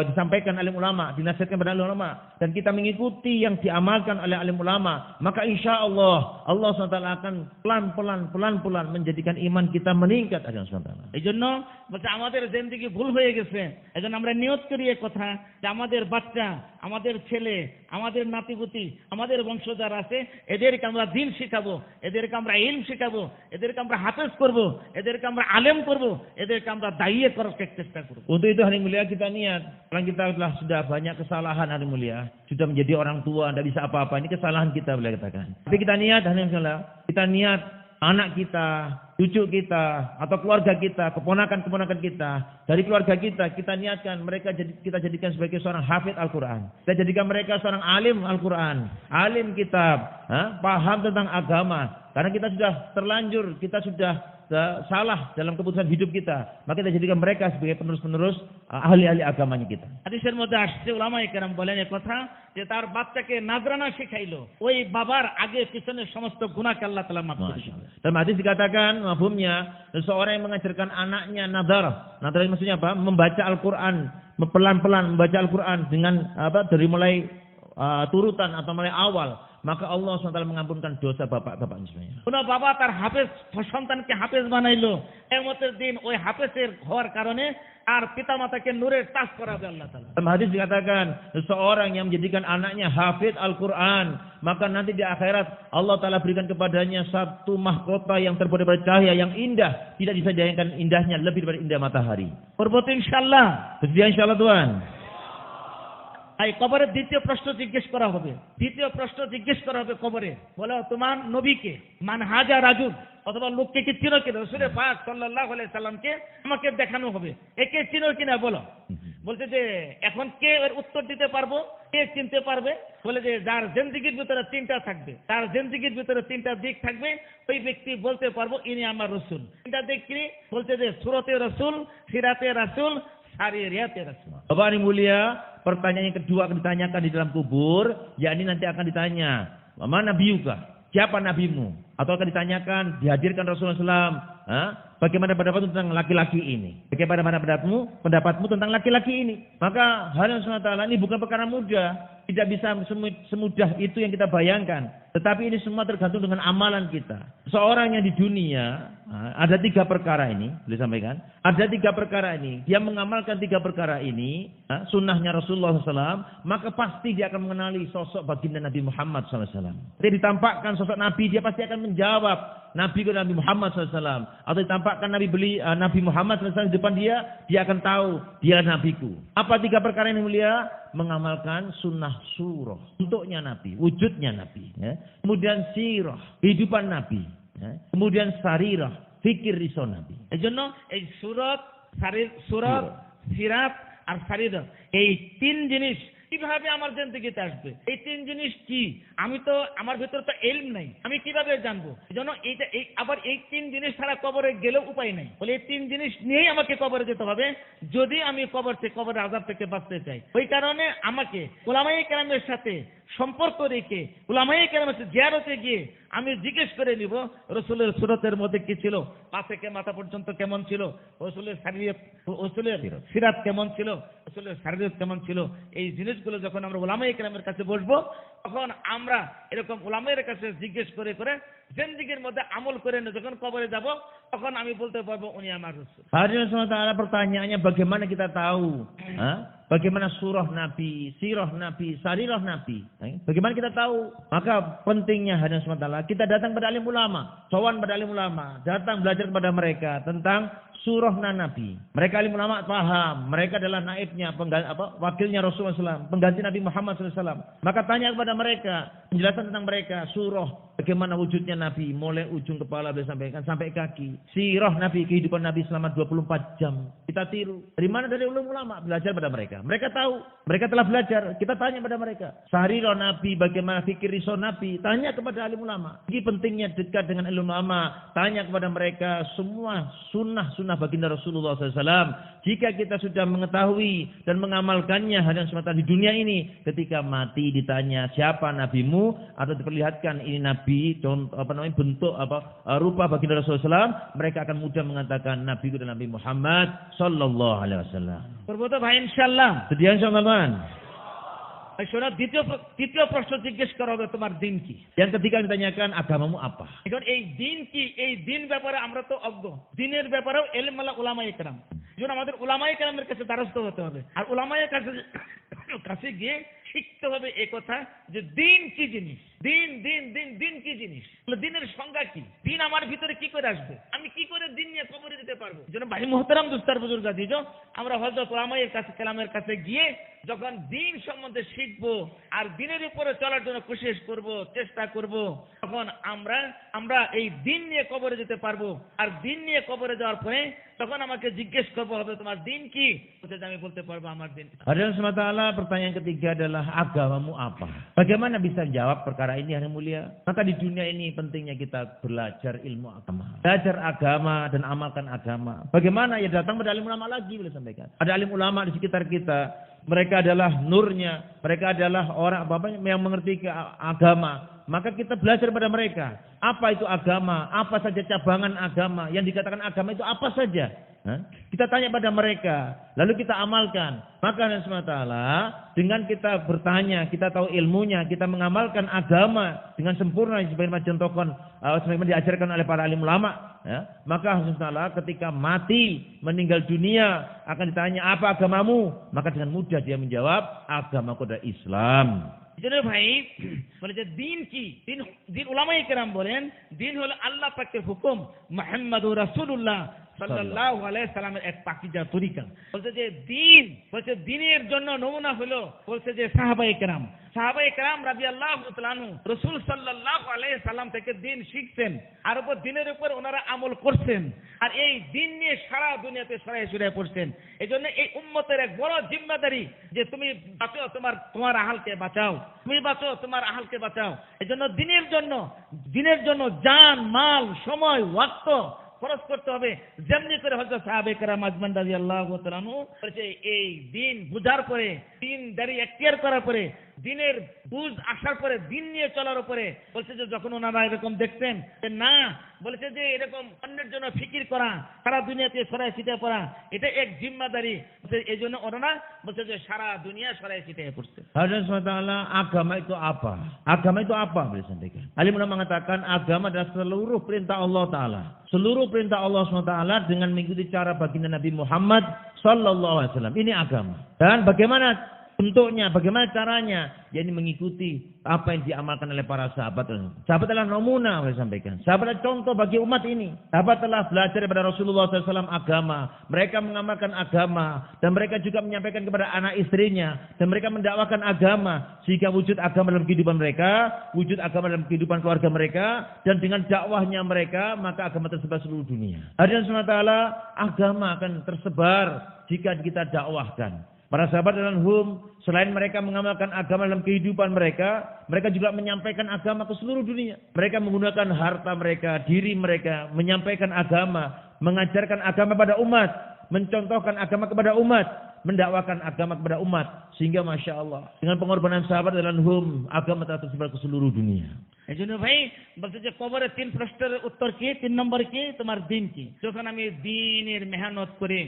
disampaikan alim ulama, dinasihatkan kepada alim ulama, dan kita mengikuti yang diamalkan oleh alim ulama, maka insya Allah SWT akan pelan-pelan menjadikan iman kita meningkat. Hadirin SWT, এই জন্য বলছে আমাদের জিন্দেগি ভুল হয়ে গেছে, এই জন্য আমরা নিয়ত করি এই কথা যে আমাদের বাচ্চা, আমাদের ছেলে, আমাদের নাতিপুতি, আমাদের বংশধর আছে, এদেরকে আমরা দিন শিখাবো, এদেরকে আমরা ইলম শিখাবো, এদেরকে আমরা হাফেজ করবো, এদেরকে আমরা আলেম করবো, এদেরকে আমরা দাইয়ে করার চেষ্টা করবো। Untuk itu hari mulia kita niat, kalau kita telah sudah banyak kesalahan hari mulia, sudah menjadi orang tua, tidak bisa apa-apa, ini kesalahan kita boleh katakan. Tapi kita niat hari mulia, kita niat anak kita, cucu kita, atau keluarga kita, keponakan-keponakan kita, dari keluarga kita niatkan mereka kita jadikan sebagai seorang hafid Al-Quran. Kita jadikan mereka seorang alim Al-Quran, alim kitab, paham tentang agama. Karena kita sudah terlanjur, kita sudah salah dalam keputusan hidup kita, maka kita jadikan mereka sebagai penerus-penerus ahli-ahli agamanya kita. হাদিসের মধ্যে আসছে উলামায়ে কেরাম বলেন এই কথা যে তার বাচ্চাকে নাজরানা শিখাইলো, ওই বাবার আগে পিছনে সমস্ত গুনাহকে আল্লাহ তাআলা মাফ করে দিবেন। Dalam hadis dikatakan mafhumnya seseorang yang mengajarkan anaknya nadar. Nadar maksudnya apa? Membaca Al-Qur'an, pelan-pelan membaca Al-Qur'an dengan dari mulai turutan atau mulai awal, maka Allah SWT mengampunkan dosa bapak-bapaknya semuanya. কোন বাবা তার হাফেজ সন্তানকে হাফেজ বানাইলো, কিয়ামতের দিন ওই হাফেজের হওয়ার কারণে আর পিতামাতাকে নূরের তাজ করাবে আল্লাহ তাআলা। Dalam hadis dikatakan seseorang yang menjadikan anaknya hafid Al-Qur'an, maka nanti di akhirat Allah Ta'ala berikan kepadanya satu mahkota yang terbuat dari cahaya yang indah, tidak bisa dibayangkan indahnya lebih daripada indah matahari. পরবর্তী ইনশাআল্লাহ। Bersedia insyaallah Tuhan. এই কবরের দ্বিতীয় প্রশ্ন জিজ্ঞেস করা হবে, দ্বিতীয় প্রশ্ন জিজ্ঞেস করা হবে কবরে, বলো তোমার নবীকে মান হাজা রাজুল, অথবা লোককে কি চিনো কিনা, রাসূল পাক সাল্লাল্লাহু আলাইহি সাল্লামকে আমাকে দেখানো হবে, একে চিনো কিনা বলো। বলছে যে এখন কে এর উত্তর দিতে পারবো, কে চিনতে পারবে? বলে যে যার জিন্দেগির ভিতরে তিনটা থাকবে, তার জিন্দেগির ভিতরে তিনটা দিক থাকবে, ওই ব্যক্তি বলতে পারবো ইনি আমার রাসূল। তিনটা দিক কি? বলছে যে সুরতে রাসূল, সিরাতে রাসূল, সারিয়াতে রাসূল। Bapak yang mulia, pertanyaan yang kedua akan ditanyakan di dalam kubur, yakni nanti akan ditanya, mana nabiuka? Siapa nabimu? Atau akan ditanyakan, dihadirkan Rasulullah SAW, bagaimana pendapatmu tentang laki-laki ini? Bagaimana pendapatmu tentang laki-laki ini? Maka hal yang SWT ini bukan perkara mudah, tidak bisa semudah itu yang kita bayangkan. Tetapi ini semua tergantung dengan amalan kita. Seorang yang di dunia, ada 3 perkara ini, boleh sampaikan? Ada 3 perkara ini. Dia mengamalkan 3 perkara ini, sunnahnya Rasulullah SAW, maka pasti dia akan mengenali sosok baginda Nabi Muhammad SAW. Dia ditampakkan sosok Nabi, dia pasti akan menjawab Nabi ke Nabi Muhammad SAW. Atau ditampakkan Nabi Muhammad SAW di depan dia akan tahu dia Nabiku. Apa 3 perkara ini mulia? Mengamalkan sunnah surah, bentuknya Nabi, wujudnya Nabi. Ya. Kemudian sirah, kehidupan Nabi. Ya. Kemudian sarirah, fikir risau Nabi. এজন্য এই সুরত, সিরাত আর সারিরত, এই 3 জিনিস কিভাবে আমার জিন্দেগিতে আসবে, এই 3 জিনিস কি? আমি তো আমার ভিতরে তো ইলম নাই, আমি কিভাবে জানবো? এজন্য আবার এই 3 জিনিস ছাড়া কবরে গেলেও উপায় নাই। বলে এই 3 জিনিস নিয়েই আমাকে কবরে যেতে হবে যদি আমি কবরের আযাব থেকে বাঁচতে চাই। ওই কারণে আমাকে উলামায়ে কেরামের সাথে সম্পর্ক রেখে উলামায়ে কেরামের সাথে জিয়ারতে গিয়ে আমি জিজ্ঞেস করে নিব রাসূলের সুরতের মধ্যে কি ছিল, পা থেকে মাথা পর্যন্ত কেমন ছিল, রাসূলের সিরাত কেমন ছিল, রাসূলের শারীরত কেমন ছিল। এই জিনিসগুলো যখন আমরা উলামায়ে কেরামের কাছে বসবো, তখন আমরা এরকম উলামায়ের কাছে জিজ্ঞেস করে জিন্দেগির মধ্যে আমল করে যখন কবরে যাব, তখন আমি বলতে পারবো উনি আমার রাসূল। Hadirin SWT, pertanyaannya bagaimana kita tahu? Bagaimana surah Nabi, sirah Nabi, sarirah Nabi? Bagaimana kita tahu? Maka pentingnya hadirin SWT, kita datang pada alim ulama, sowan pada alim ulama, datang belajar kepada mereka tentang surah Nabi. Mereka alim ulama paham, mereka adalah naibnya, wakilnya Rasulullah SAW, pengganti Nabi Muhammad SAW. Maka tanya kepada mereka, penjelasan tentang mereka, surah, bagaimana wujudnya Nabi, mulai ujung kepala disampaikan sampai kaki. Sirah Nabi, kehidupan Nabi selama 24 jam. Kita tiru. Dari mana? Dari ulama, belajar pada mereka. Mereka tahu, mereka telah belajar, kita tanya pada mereka. Sarirah Nabi, bagaimana fikir risau Nabi, tanya kepada alim ulama. Ini pentingnya dekat dengan alim ulama, tanya kepada mereka semua sunnah baginda Rasulullah SAW. Jika kita sudah mengetahui dan mengamalkannya hanya semata di dunia ini, ketika mati ditanya siapa nabimu, atau diperlihatkan ini nabi, bentuk rupa baginda Rasulullah SAW, mereka akan mudah mengatakan nabi itu Nabi Muhammad sallallahu alaihi wasallam. করবো তো ভাই ইনশাআল্লাহ? Sedia insyaallah teman. শোনো, দ্বিতীয় প্রশ্ন জিজ্ঞেস করা হবে তোমার দিন কি। Yang ketiga ditanyakan agamamu apa? এখন এই দিন কি, এই দিন ব্যাপারে আমরা তো অজ্ঞ, দিনের ব্যাপারেও ইলম উলামায়ে কেরাম। যেন আমাদের উলামায়ে কেরামের কাছে দ্বারস্থ হতে হবে, আর উলামায়ে কাছে গিয়ে শিখতে হবে এই কথা যে দিন কি জিনিস, দিন কি জিনিস, দিনের সংজ্ঞা কি, দিন আমার ভিতরে কি করে আসবে, আমি কি করে দিন নিয়ে কবরে যেতে পারবো। যেন ভাই মুহতারাম দুস্তার বুজুর্গ আজিজ, আমরা হযরত উলামায়ে কেরামের কাছে গিয়ে যখন দিন সম্বন্ধে শিখবো আর দিনের উপরে চলার জন্য কোশিশ করব, চেষ্টা করব, তখন তখন আমরা এই দিন নিয়ে কবরে যেতে পারবো। আর দিন নিয়ে কবরে যাওয়ার পরে তখন আমাকে জিজ্ঞেস করবো হবে তোমার দিন কি, বলছে যে আমি বলতে পারবো আমার দিন। Hadirin semua ta'ala, pertanyaan ketiga adalah agamamu apa? Bagaimana bisa menjawab perkara ini hari mulia? Maka di dunia ini pentingnya kita belajar ilmu agama. Belajar agama dan amalkan agama. Bagaimana? Ya datang pada alim ulama lagi, boleh sampaikan. Ada alim ulama di sekitar kita. Mereka adalah nurnya. Mereka adalah orang yang mengerti agama. Maka kita belajar pada mereka. Apa itu agama? Apa saja cabangan agama? Yang dikatakan agama itu apa saja? Kita tanya pada mereka. Lalu kita amalkan. Maka Allah SWT, dengan kita bertanya, kita tahu ilmunya, kita mengamalkan agama dengan sempurna, sebagaimana contohkan, sebagaimana diajarkan oleh para alim ulama. Maka Allah SWT ketika mati, meninggal dunia, akan ditanya, apa agamamu? Maka dengan mudah dia menjawab, agamaku adalah Islam. জন্য ভাই বলে যে দিন কি, দিন উলামায়ে কেরাম বলেন দিন হলো আল্লাহ পাকের হুকুম, মুহাম্মাদুর রাসূলুল্লাহ সাল্লাল্লাহু আলাইহি সাল্লামের এক পাকিজা তরিকা। বলছে যে দিন, বলছে দিনের জন্য নমুনা হলো, বলছে যে সাহাবায়ে কেরাম রাদিয়াল্লাহু তাআলা আনহু রাসূল সাল্লাল্লাহু আলাইহি সাল্লাম থেকে দিন শিখছেন, আর উপর দিনের উপর ওনারা আমল করছেন, আর এই দিন নিয়ে সারা দুনিয়াতে ছড়ায় পড়ছেন। এজন্য এই উম্মতের এক বড় জিম্মাদারি যে তুমি বাঁচো, তোমার আহালকে বাঁচাও, তুমি বাঁচো, তোমার আহালকে বাঁচাও। এজন্য দিনের জন্য জান, মাল, সময়, ওয়াক্ত খরচ করতে হবে। যেমনি করে হযরত সাহাবে কেরাম আজমান রাদিয়াল্লাহু তাআলা আনহু বলেছে এই দিন বুঝার পরে, দিন দাঁড়ি এখতিয়ার করার পরে, দিনের বুঝ আসার পরে, দিন নিয়ে চলার উপরে, বলছে যে যখন ওনারা এরকম দেখতেন যে না, বলেছে যে এরকম অন্যের জন্য ফিকির করা, সারা দুনিয়াতে ছড়ায় ছিটিয়ে পড়া, এটা এক জিম্মাদারি। এই জন্য ওনারা বলছে যে সারা দুনিয়া ছড়ায় ছিটিয়ে পড়ছে। Hadirin semua ta'ala, agama itu apa? Agama itu apa? Boleh sampaikan. Alim ulama mengatakan agama adalah seluruh perintah Allah Ta'ala. Seluruh perintah Allah SWT dengan mengikuti cara baginda Nabi Muhammad Sallallahu Alaihi Wasallam. Ini agama. Dan bagaimana bentuknya, bagaimana caranya? Yakni mengikuti apa yang diamalkan oleh para sahabat. Sahabat adalah nomuna, saya sampaikan. Sahabat adalah contoh bagi umat ini. Sahabat telah belajar daripada Rasulullah SAW agama. Mereka mengamalkan agama. Dan mereka juga menyampaikan kepada anak istrinya. Dan mereka mendakwakan agama. Sehingga wujud agama dalam kehidupan mereka. Wujud agama dalam kehidupan keluarga mereka. Dan dengan dakwahnya mereka, maka agama tersebar seluruh dunia. Hadirin SWT, agama akan tersebar jika kita dakwahkan. Para sahabat dan selain mereka mengamalkan agama dalam kehidupan mereka, mereka juga menyampaikan agama ke seluruh dunia. Mereka menggunakan harta mereka, diri mereka, menyampaikan agama, mengajarkan agama pada umat, mencontohkan agama kepada umat, mendakwakan agama kepada umat. Sehingga Masya Allah, dengan pengorbanan sahabat dan agama telah tersebar ke seluruh dunia. এই জন্য ভাই বলছে যে কবরে 3 প্রশ্নের উত্তর কি, 3 নম্বর কি, তোমার দিন কি। যখন আমি দিনের মেহনত করে,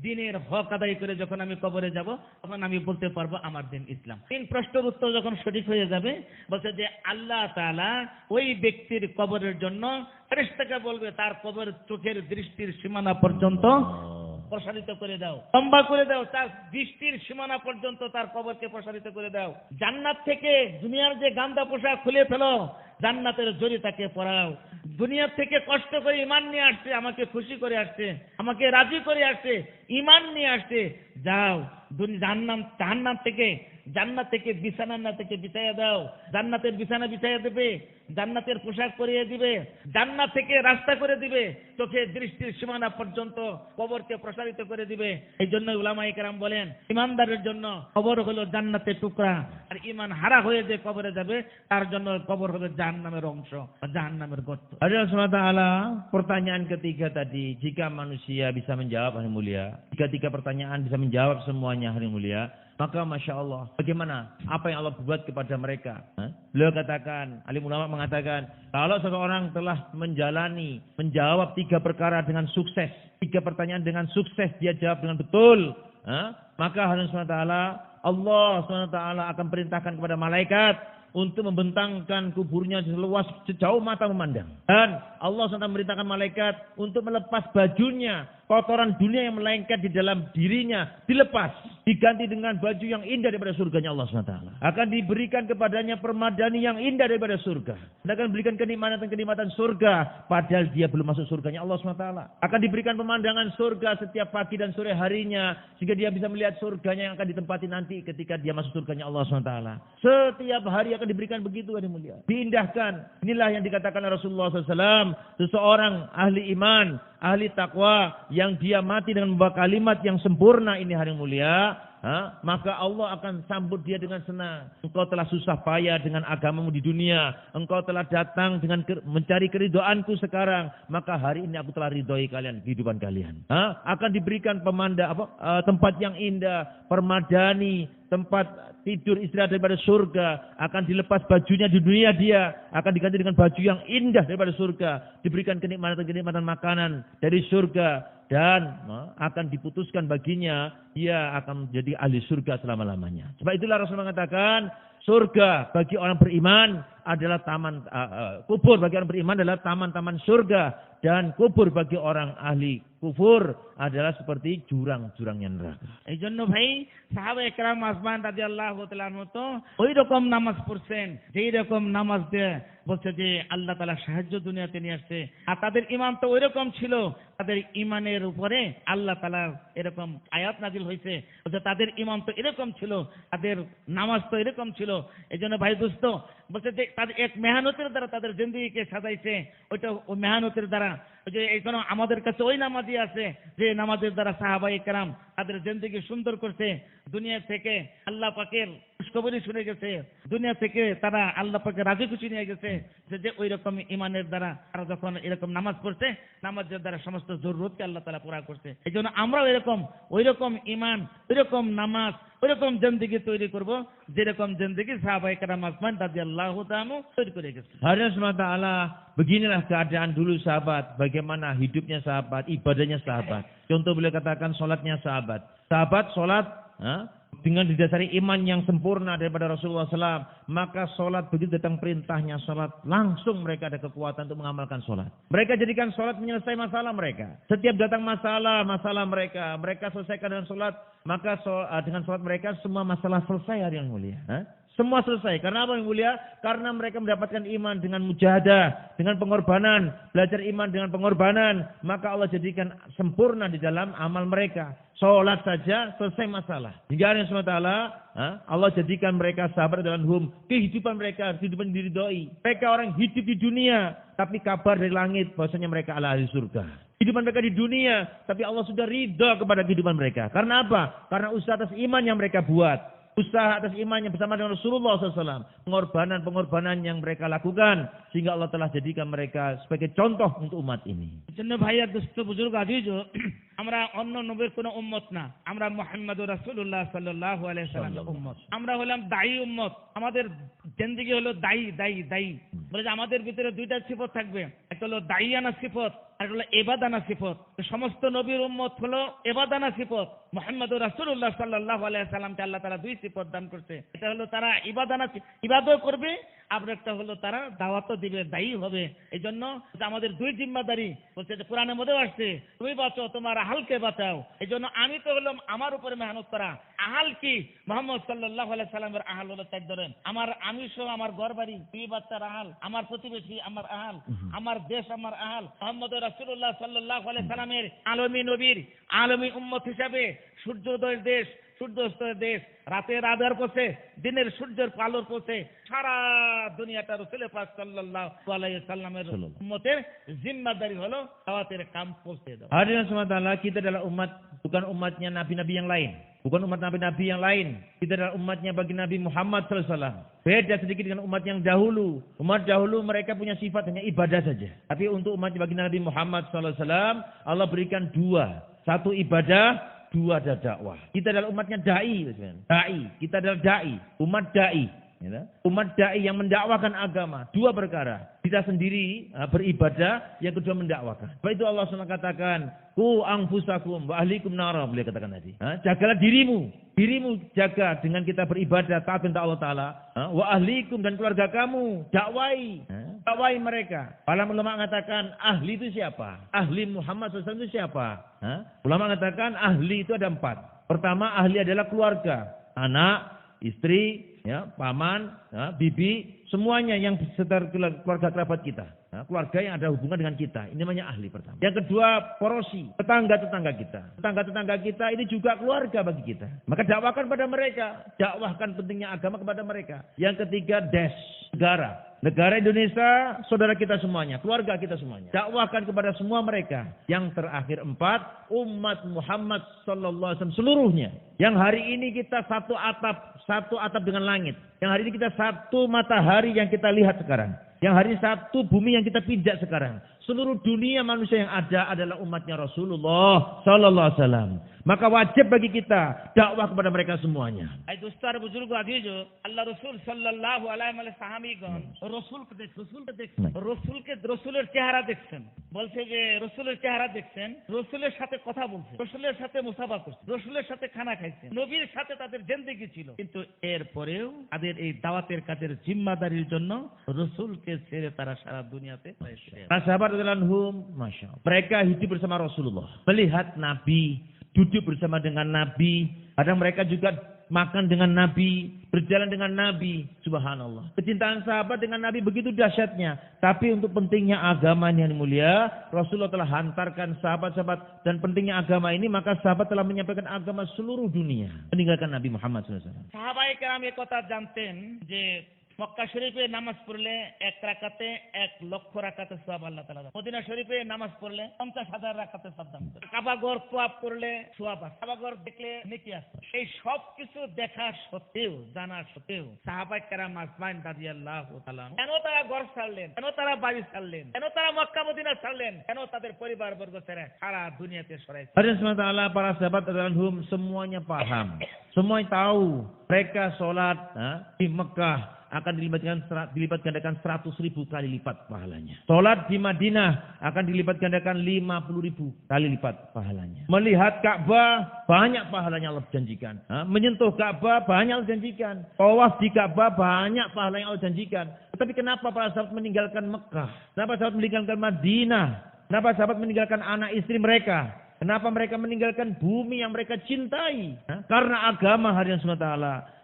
দিনের হক আদায় করে যখন আমি কবরে যাব, তখন আমি বলতে পারবো আমার দিন ইসলাম। 3 প্রশ্নের উত্তর যখন সঠিক হয়ে যাবে, বলছে যে আল্লাহ তাআলা ওই ব্যক্তির কবরের জন্য ফেরেশতাকে বলবে তার কবর চোখের দৃষ্টির সীমানা পর্যন্ত প্রসারিত করে দাও, লম্বা করে দাও, তার দৃষ্টির সীমানা পর্যন্ত তার কবরকে প্রসারিত করে দাও। জান্নাত থেকে দুনিয়ার যে গান্দা পোশাক খুলে ফেলো, জান্নাতের জরি তাকে পরাও। দুনিয়া থেকে কষ্ট করে ঈমান নিয়ে আসছে, আমাকে খুশি করে আসছে, আমাকে রাজি করে আসছে, ঈমান নিয়ে আসছে, যাও জাহান্নাম থেকে, জান্নাত থেকে বিছানা থেকে বিছাইয়া দাও, জান্নাতের বিছানা বিছাইয়া দেবে, জান্নাতের পোশাক পরিয়ে দিবে, জান্নাত থেকে রাস্তা করে দিবে, চোখের দৃষ্টির সীমানা পর্যন্ত কবরকে প্রসারিত করে দিবে। এই জন্য উলামায়ে কেরাম বলেন ইমানদারের জন্য কবর হলো জান্নাতের টুকরা, আর ঈমান হারা হয়ে যে কবরে যাবে তার জন্য কবর হবে জাহান্নামের অংশ, জাহান্নামের গর্ত। Allah SWT, pertanyaan ketiga tadi, jika manusia bisa menjawab hari mulia, jika 3 pertanyaan bisa menjawab semuanya hari mulia, maka Masya Allah, bagaimana? Apa yang Allah buat kepada mereka? Beliau katakan, alim ulama mengatakan, kalau seseorang telah menjawab 3 perkara dengan sukses, 3 pertanyaan dengan sukses, dia jawab dengan betul, maka Allah SWT, Allah SWT akan perintahkan kepada malaikat untuk membentangkan kuburnya sejauh mata memandang. Dan Allah SWT memerintahkan malaikat untuk melepas bajunya kotoran dunia yang melengket di dalam dirinya dilepas, diganti dengan baju yang indah daripada surganya Allah SWT. Akan diberikan kepadanya permadani yang indah daripada surga. Dan akan berikan kenikmatan surga, padahal dia belum masuk surganya Allah SWT. Akan diberikan pemandangan surga setiap pagi dan sore harinya, sehingga dia bisa melihat surganya yang akan ditempati nanti ketika dia masuk surganya Allah SWT. Setiap hari akan diberikan begitu, yang mulia. Diindahkan. Inilah yang dikatakan Rasulullah SAW, seseorang ahli iman, ahli takwa, yang dia mati dengan membawa kalimat yang sempurna ini, hari mulia, maka Allah akan sambut dia dengan senang. Engkau telah susah payah dengan agamamu di dunia, engkau telah datang dengan mencari keridhoanku sekarang, maka hari ini aku telah ridhoi kalian, kehidupan kalian. Akan diberikan tempat yang indah, permadani, tempat tidur istirahat daripada surga, akan dilepas bajunya di dunia dia, akan diganti dengan baju yang indah daripada surga, diberikan kenikmatan makanan dari surga, dan akan diputuskan baginya dia akan menjadi ahli surga selama-lamanya. Sebab itulah Rasul mengatakan, surga bagi orang beriman adalah taman, kubur bagi orang beriman adalah taman-taman surga, dan kubur bagi orang ahli kufur adalah seperti jurang-jurangnya neraka. এই জন্য ভাই সাহাবা একরাম আসমান রাদিয়াল্লাহু তাআলা আনহু তো ওই রকম নামাজ পড়ছেন, যেই রকম নামাজ দিয়ে বলছে যে আল্লাহ তাআলা সাহায্য দুনিয়াতে নিয়ে আসছে, আর তাদের ঈমান তো ওই রকম ছিল, তাদের ঈমানের উপরে আল্লাহ তাআলা এরকম আয়াত নাজিল হয়েছে, বলছে তাদের ঈমান তো এরকম ছিল, তাদের নামাজ তো এরকম ছিল। এই জন্য ভাই দোস্ত বলছে যে তাদের এক মেহনতের দ্বারা তাদের জিন্দেগিকে সাজাইছে, ওইটা ওই মেহনতের দ্বারা, ওই যে এইখানে আমাদের কাছে ওই নামাজি আছে যে নামাজের দ্বারা সাহাবায়ে কেরাম তাদের জিন্দেগি সুন্দর করছে, দুনিয়া থেকে আল্লাহ পাকের খুশখবরি শুনে গেছে, দুনিয়া থেকে তারা আল্লাহ পাকে রাজি খুশি নিয়ে গেছে, যে ওই রকম ইমানের দ্বারা তারা যখন এরকম নামাজ পড়ছে, নামাজের দ্বারা সমস্ত জরুরতকে আল্লাহ তাআলা পুরা করছে। এই জন্য আমরাও এরকম ওই রকম ইমান, ওই রকম নামাজ, ওই রকম জিন্দেগি তৈরি করব, যেরকম জিন্দেগি সাহাবায়ে কেরাম আসমান রাদিয়াল্লাহু তাআলা তৈরি করে গেছে। Hadirin SWT, beginilah keadaan dulu sahabat, bagaimana hidupnya sahabat, ibadahnya sahabat. Contoh beliau katakan sholatnya sahabat. Sahabat sholat dengan didasari iman yang sempurna daripada Rasulullah SAW, maka sholat begitu datang perintahnya sholat, langsung mereka ada kekuatan untuk mengamalkan sholat. Mereka jadikan sholat menyelesaikan masalah mereka. Setiap datang masalah mereka selesaikan dengan sholat, maka dengan sholat mereka semua masalah selesai, hari yang mulia. Semua selesai. Karena apa yang mulia? Karena mereka mendapatkan iman dengan mujahadah, dengan pengorbanan, belajar iman dengan pengorbanan, maka Allah jadikan sempurna di dalam amal mereka. Sholat saja selesai masalah. Hingga Allah SWT, Allah jadikan mereka sabar dalam kehidupan mereka, kehidupan diridhoi. Mereka orang hidup di dunia, tapi kabar dari langit bahwasanya mereka adalah ahli surga. Kehidupan mereka di dunia, tapi Allah sudah ridha kepada kehidupan mereka. Karena apa? Karena usaha atas iman yang mereka buat. Usaha atas imannya bersama dengan Rasulullah SAW. Pengorbanan yang mereka lakukan. Sehingga Allah telah jadikan mereka sebagai contoh untuk umat ini. জন্য ভাইয়া দোস্ত বুজুর্গ আজিজ, আমরা অন্য নবীর কোনো উম্মত না, আমরা মুহাম্মদুর রাসূলুল্লাহ সাল্লাল্লাহু আলাইহি সাল্লামের উম্মত। আমরা হলাম দায়ী উম্মত, আমাদের জিন্দেগি হলো দায়ী। বলে যে আমাদের ভিতরে দুইটা সিফত থাকবে, একটা হলো দায়িয়ানা সিফত, আর হলো ইবাদানা সিফত। সমস্ত নবীর উম্মত হলো ইবাদানা সিফত। মুহাম্মদুর রাসূলুল্লাহ সাল্লাল্লাহু আলাইহি সাল্লামকে আল্লাহ তাআলা দুই সিফত দান করছে। এটা হলো তারা ইবাদত করবে, আর একটা হলো তারা দাওয়াতও দিবে, দায়ী হবে। এই জন্য আমাদের দুই জিম্মাদারি, বলছে যে কোরআনের মধ্যেও আসছে, তুমি বাঁচো তোমার আহালকে বাঁচাও। এই জন্য আমি তো হলাম আমার উপরে মেহনত করা। আহাল কি? মুহাম্মদ সাল্লাল্লাহু আলাইহি সাল্লামের আহাল হলো 4 ধরনের। আমি সহ আমার ঘর বাড়ি, দুই বাচ্চার আহাল, আমার প্রতিবেশী আমার আহাল, আমার দেশ আমার আহাল। মুহাম্মদ রাসূলুল্লাহ সাল্লাল্লাহু আলাইহি সাল্লামের আলমী নবীর আলমী উম্মত হিসাবে সূর্যোদয়ের দেশ, সূর্যাস্তের দেশ, রাতের আধার পথে, দিনের সূর্যের আলোর পথে সারা দুনিয়াটা রাসূল পাক সাল্লাল্লাহু আলাইহি সাল্লামের উম্মতের জিম্মাদারি হলো দাওয়াতের কাম পৌঁছে দেওয়া। Hadirin SWT, kita adalah umat, bukan umatnya nabi-nabi yang lain. Bukan umat nabi-nabi yang lain. Kita adalah umatnya bagi Nabi Muhammad SAW. Beda sedikit dengan umat yang dahulu. Umat dahulu mereka punya sifat hanya ibadah saja. Tapi untuk umat bagi Nabi Muhammad SAW, Allah berikan 2. 1 ibadah, 2 ada dakwah. Kita adalah umatnya da'i. Kita adalah da'i. Umat da'i. Umat da'i yang mendakwakan agama. 2 perkara. Kita sendiri beribadah, yang kedua mendakwakan. Sebab itu Allah SWT katakan, ku anfusakum wa ahlikum nara, beliau katakan tadi. Jagalah dirimu jaga dengan kita beribadah taat kepada Allah Ta'ala. Wa ahlikum, dan keluarga kamu, dakwai. Dakwai mereka. Para ulama mengatakan ahli itu siapa? Ahli Muhammad SAW itu siapa? Ulama mengatakan ahli itu ada 4. Pertama, ahli adalah keluarga. Anak, istri, ya, paman, ya, bibi, semuanya yang sekitar keluarga kerabat kita. Nah, keluarga yang ada hubungan dengan kita. Ini namanya ahli pertama. Yang kedua, porosi. Tetangga-tetangga kita. Tetangga-tetangga kita ini juga keluarga bagi kita. Maka dakwahkan pada mereka. Dakwahkan pentingnya agama kepada mereka. Yang ketiga, negara. Negara Indonesia, saudara kita semuanya. Keluarga kita semuanya. Dakwahkan kepada semua mereka. Yang terakhir 4, umat Muhammad sallallahu alaihi wasallam seluruhnya. Yang hari ini kita satu atap dengan langit. Yang hari ini kita satu matahari yang kita lihat sekarang. Yang hari ini satu bumi yang kita pijak sekarang. Seluruh dunia manusia yang ada adalah umatnya Rasulullah sallallahu alaihi wasallam. Maka wajib bagi kita dakwah kepada mereka semuanya. এই দোস্তার বুজুর্গ আজিজ আল্লাহ রসুল সাল্লাল্লাহু আলাইহি ওয়া সাহাবীগণ রসুলের চেহারা দেখছেন। বলছে যে রসুলের চেহারা দেখছেন, রসুলের সাথে কথা বলছেন, রসুলের সাথে মুসাফা করছেন, রসুলের সাথে খানা খাইছেন, নবীর সাথে তাদের জিন্দেগি ছিল। কিন্তু এরপরেও তাদের এই দাওয়াতের কাজের জিম্মাদারির জন্য রসুলকে ছেড়ে তারা সারা দুনিয়াতে Sahabat Masya Allah. Mereka hidup bersama Rasulullah. Melihat Nabi, duduk bersama dengan Nabi. Kadang mereka juga makan dengan Nabi, berjalan dengan Nabi. Subhanallah. Kecintaan sahabat dengan Nabi begitu dahsyatnya. Tapi untuk pentingnya agama yang mulia, Rasulullah telah hantarkan sahabat-sahabat dan pentingnya agama ini, maka sahabat telah menyampaikan agama seluruh dunia. Meninggalkan Nabi Muhammad SAW. সাহাবায়ে কেরাম এই কথা জানতেন যে মক্কা শরীফে নামাজ পড়লে 1 রাকাতে 1 লক্ষ রাকাতের সওয়াব আল্লাহ তাআলা দেন। মদিনা শরীফে নামাজ পড়লে 50,000 রাকাতের সওয়াব দান করেন। কাবা ঘর তওয়াফ করলে সওয়াব আছে। কাবা ঘর দেখলে নেকি আছে। এই সব কিছু দেখা সত্ত্বেও, জানা সত্ত্বেও সাহাবায়ে কেরাম আজমাইন রাদিয়াল্লাহু তাআলা কেন তারা ঘর ছাড়লেন, কেন তারা বাড়ি ছাড়লেন, কেন তারা মক্কা মদিনা ছাড়লেন, কেন তাদের পরিবারবর্গ ছেড়ে সারা দুনিয়াতে সরাইছে। Allah SWT, para sahabat radhiyallahu semuanya paham. Semuanya tahu. Mereka sholat di Mekah akan dilipat gandakan 100.000 kali lipat pahalanya. Sholat di Madinah akan dilipat gandakan 50.000 kali lipat pahalanya. Melihat Ka'bah banyak pahalanya Allah janjikan. Menyentuh Ka'bah banyak Allah janjikan. Tawaf di Ka'bah banyak pahalanya Allah janjikan. Tetapi kenapa para sahabat meninggalkan Mekah? Kenapa sahabat meninggalkan Madinah? Kenapa sahabat meninggalkan anak istri mereka? Kenapa mereka meninggalkan bumi yang mereka cintai? Karena agama hadirin SWT.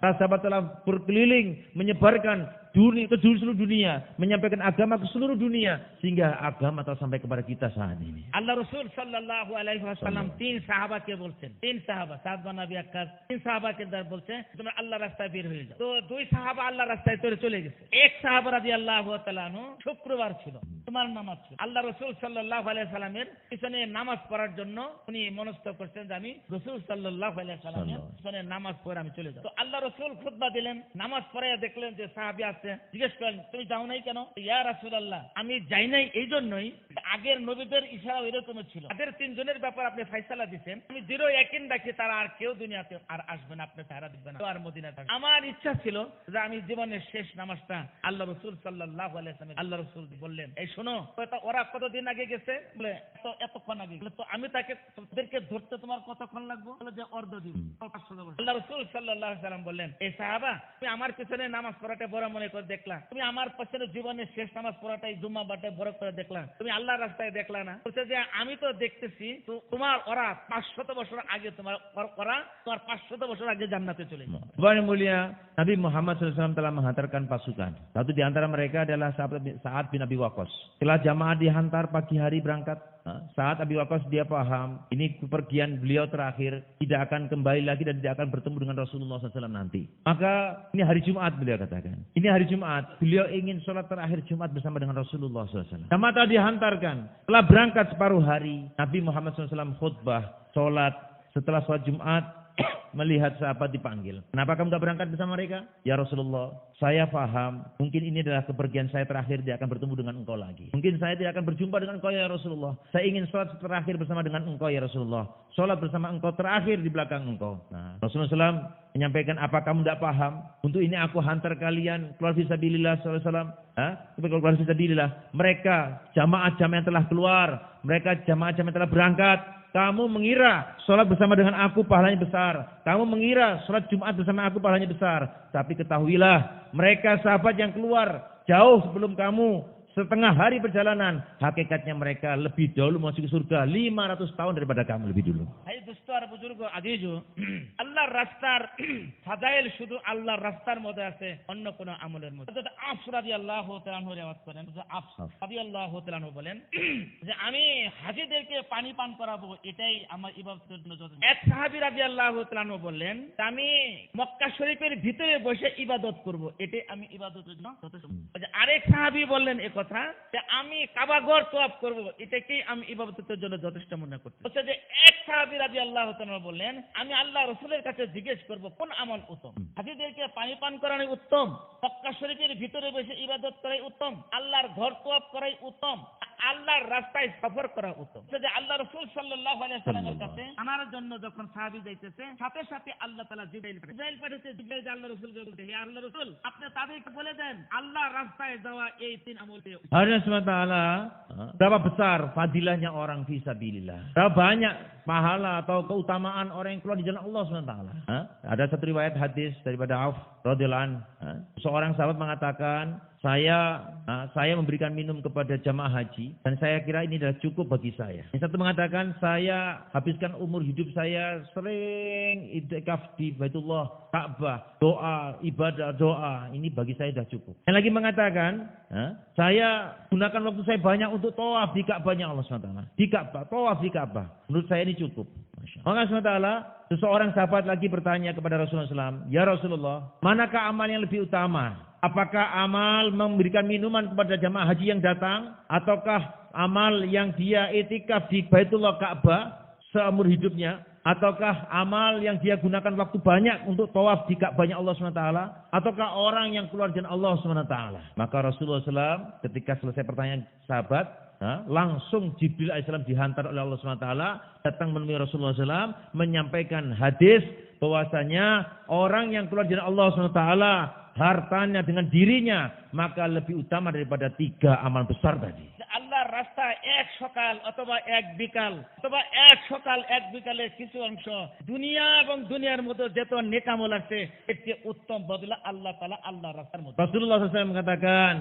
Para sahabat telah berkeliling menyebarkan ke seluruh dunia, menyampaikan agama ke seluruh dunia sehingga agama telah sampai kepada kita saat ini. Allah Rasul sallallahu alaihi wasallam 3 সাহাবাকে বলছেন, 3 সাহাবা সাদ বিন আবি ওয়াক্কাস 3 সাহাবাকে বলছে তোমরা আল্লাহর রাস্তায় বের হয়ে যাও। তো 2 সাহাবা আল্লাহর রাস্তায় চলে গেছে। এক সাহাবা রাদিয়াল্লাহু তাআলা আনহু শুক্রবার ছিল, জুমার নামাজ ছিল। আল্লাহ রাসূল সাল্লাল্লাহু আলাইহি সাল্লামের পিছনে নামাজ পড়ার জন্য উনি মনস্থ করছেন যে আমি রাসূল সাল্লাল্লাহু আলাইহি সাল্লামের পিছনে নামাজ পড়ে আমি চলে যাব। তো আল্লাহ রাসূল খুতবা দিলেন, নামাজ পড়ে দেখলেন যে সাহাবী আছে, জিজ্ঞেস করলেন তুমি যাও নাই কেন? ইয়া রাসূলুল্লাহ, আমি যাই নাই এই জন্যই আগের নবীদের ইশারা এরকম ছিল, তাদের 3 জনের ব্যাপার আপনি ফয়সালা দিবেন, আমি দৃঢ় ইয়াকিন রাখি তারা আর কেউ দুনিয়াতে আর আসবে না, আপনি সাহারা দিবেন না, আর মদিনা থাকবে। আমার ইচ্ছা ছিল যে আমি জীবনের শেষ নামাজটা আল্লাহ রাসূল সাল্লাল্লাহু আলাইহি ওয়াসাল্লাম, আল্লাহ রাসূল বললেন এই শোনো ওরা কতদিন আগে গেছে? বলে এতক্ষণ আগে। বলে তো আমি তাদেরকে ধরতে তোমার কতক্ষণ লাগবে? বলে যে অর্ধ দিন। আল্লাহ রাসূল সাল্লাল্লাহু আলাইহি ওয়াসাল্লাম বললেন এই সাহাবা তুমি আমার পিছনে নামাজ পড়াটা বড় মনে করে দেখলা, তুমি আমার পিছনে জীবনের শেষ নামাজ পড়াটাই জুম্মা বাটায় বড় করে দেখলা, তুমি আল্লাহর রাস্তায় দেখলা না? বলছে যে আমি তো দেখতেছি তোমার ওরা 500 বছর আগে তোমার 500 বছর আগে জান্নাতে চলে গেছে। Tuhan mulia, Nabi Muhammad SAW telah menghantarkan pasukan. Satu di antara mereka adalah Sa'ad bin Abi Waqqas. Setelah jamaah dihantar pagi hari berangkat, saat Abi Waqqas dia paham ini kepergian beliau terakhir, tidak akan kembali lagi dan tidak akan bertemu dengan Rasulullah SAW nanti. Maka ini hari Jumat beliau katakan. Ini hari Jumat, beliau ingin sholat terakhir Jumat bersama dengan Rasulullah SAW. Jamaah telah dihantarkan. Setelah berangkat separuh hari, Nabi Muhammad SAW khutbah, sholat. Setelah sholat Jumat, melihat sahabat dipanggil. Kenapa kamu tidak berangkat bersama mereka? Ya Rasulullah, saya paham mungkin ini adalah kepergian saya terakhir, tidak akan bertemu dengan engkau lagi. Mungkin saya tidak akan berjumpa dengan engkau ya Rasulullah. Saya ingin sholat terakhir bersama dengan engkau ya Rasulullah. Sholat bersama engkau terakhir di belakang engkau. Nah, Rasulullah SAW menyampaikan, apa kamu tidak paham? Untuk ini aku hantar kalian keluar fisabilillah SAW. Keluar fisabilillah. Mereka jamaah-jamaah yang telah keluar, mereka jamaah-jamaah yang telah berangkat. Kamu mengira sholat bersama dengan aku pahalanya besar. Kamu mengira sholat Jumat bersama aku pahalanya besar. Tapi ketahuilah, mereka sahabat yang keluar jauh sebelum kamu. setengah hari perjalanan, hakikatnya mereka lebih dahulu masuk ke surga 500 tahun daripada kamu lebih dulu. এই দুষ্ট আর বুজুর্গ আজিজু আল্লাহর রাস্তার ফাজাইল শুধু আল্লাহর রাস্তার মধ্যে আছে, অন্য কোন আমলের মধ্যে। হযরত আফস রাদিয়াল্লাহু তাআলা আনহু রিওয়ায়াত করেন, হযরত আফস রাদিয়াল্লাহু তাআলা আনহু বলেন যে আমি হাজীদেরকে পানি পান করাবো, এটাই আমার ইবাদতের জন্য যথেষ্ট। এক সাহাবী রাদিয়াল্লাহু তাআলা আনহু বললেন আমি মক্কা শরীফের ভিতরে বসে ইবাদত করব, এটাই আমি ইবাদতের জন্য যথেষ্ট। আরেক সাহাবী বললেন এ কথা যে আমি কাবা ঘর তওয়াফ করব, এটাকেই আমি ইবাদতের জন্য যথেষ্ট মনে করছি। বলছে যে এক সাহাবী রাদিয়াল্লাহু তাআলা বললেন আমি আল্লাহ রাসূলের কাছে জিজ্ঞেস করব কোন আমল উত্তম, হাজীদেরকে পানি পান করানো উত্তম, মক্কা শরীফের ভিতরে বসে ইবাদত করাই উত্তম, আল্লাহর ঘর তওয়াফ করাই উত্তম, আল্লাহর রাস্তায় সফর করা উত্তম। যে আল্লাহ রাসূল সাল্লাল্লাহু আলাইহি ওয়াসাল্লামের কাছে আনার জন্য যখন সাহাবী যাইতেছে, সাথে সাথে আল্লাহ তাআলা জিবরাইল পাঠাইছে। জিবরাইল আল্লাহ রাসূলকে বলতে, হে আল্লাহ রাসূল আপনি তাদেরকে বলে দেন আল্লাহর রাস্তায় যাওয়া এই তিন আমলটি। Allah SWT, berapa besar fadilahnya orang fi sabilillah. Berapa banyak pahala atau keutamaan orang yang keluar di jalan Allah SWT. Ada satu riwayat hadis daripada Auf radhiyallahu anhu. Seorang sahabat mengatakan, saya memberikan minum kepada jamaah haji dan saya kira ini adalah cukup bagi saya. Yang satu mengatakan, saya habiskan umur hidup saya sering i'tikaf di Baitullah, Ka'bah, doa, ibadah, doa. Ini bagi saya sudah cukup. Yang lagi mengatakan, saya gunakan waktu saya banyak untuk tawaf di Ka'bahnya Allah SWT. Di Ka'bah, tawaf di Ka'bah. Menurut saya ini cukup. Maka SWT, seseorang sahabat lagi bertanya kepada Rasulullah SAW, ya Rasulullah, manakah amal yang lebih utama? Apakah amal memberikan minuman kepada jamaah haji yang datang? Ataukah amal yang dia itikaf di Baitullah Ka'bah seumur hidupnya? Ataukah amal yang dia gunakan waktu banyak untuk tawaf di Ka'bahnya Allah SWT? Ataukah orang yang keluar jalan Allah SWT? Maka Rasulullah SAW ketika selesai pertanyaan sahabat, langsung Jibril AS dihantar oleh Allah SWT datang menemui Rasulullah SAW menyampaikan hadis bahwasanya orang yang keluar jalan Allah SWT hartanya dengan dirinya maka lebih utama daripada 3 amal besar tadi. আল্লাহর রাস্তায় এক সকাল অথবা এক বিকাল অথবা এক সকাল এক বিকালের কিছু অংশ দুনিয়া এবং দুনিয়ার মধ্যে যত নেক আমল আছে এর চেয়ে উত্তম বদলা আল্লাহ তাআলা আল্লাহর রাস্তার মধ্যে। Rasulullah SAW mengatakan,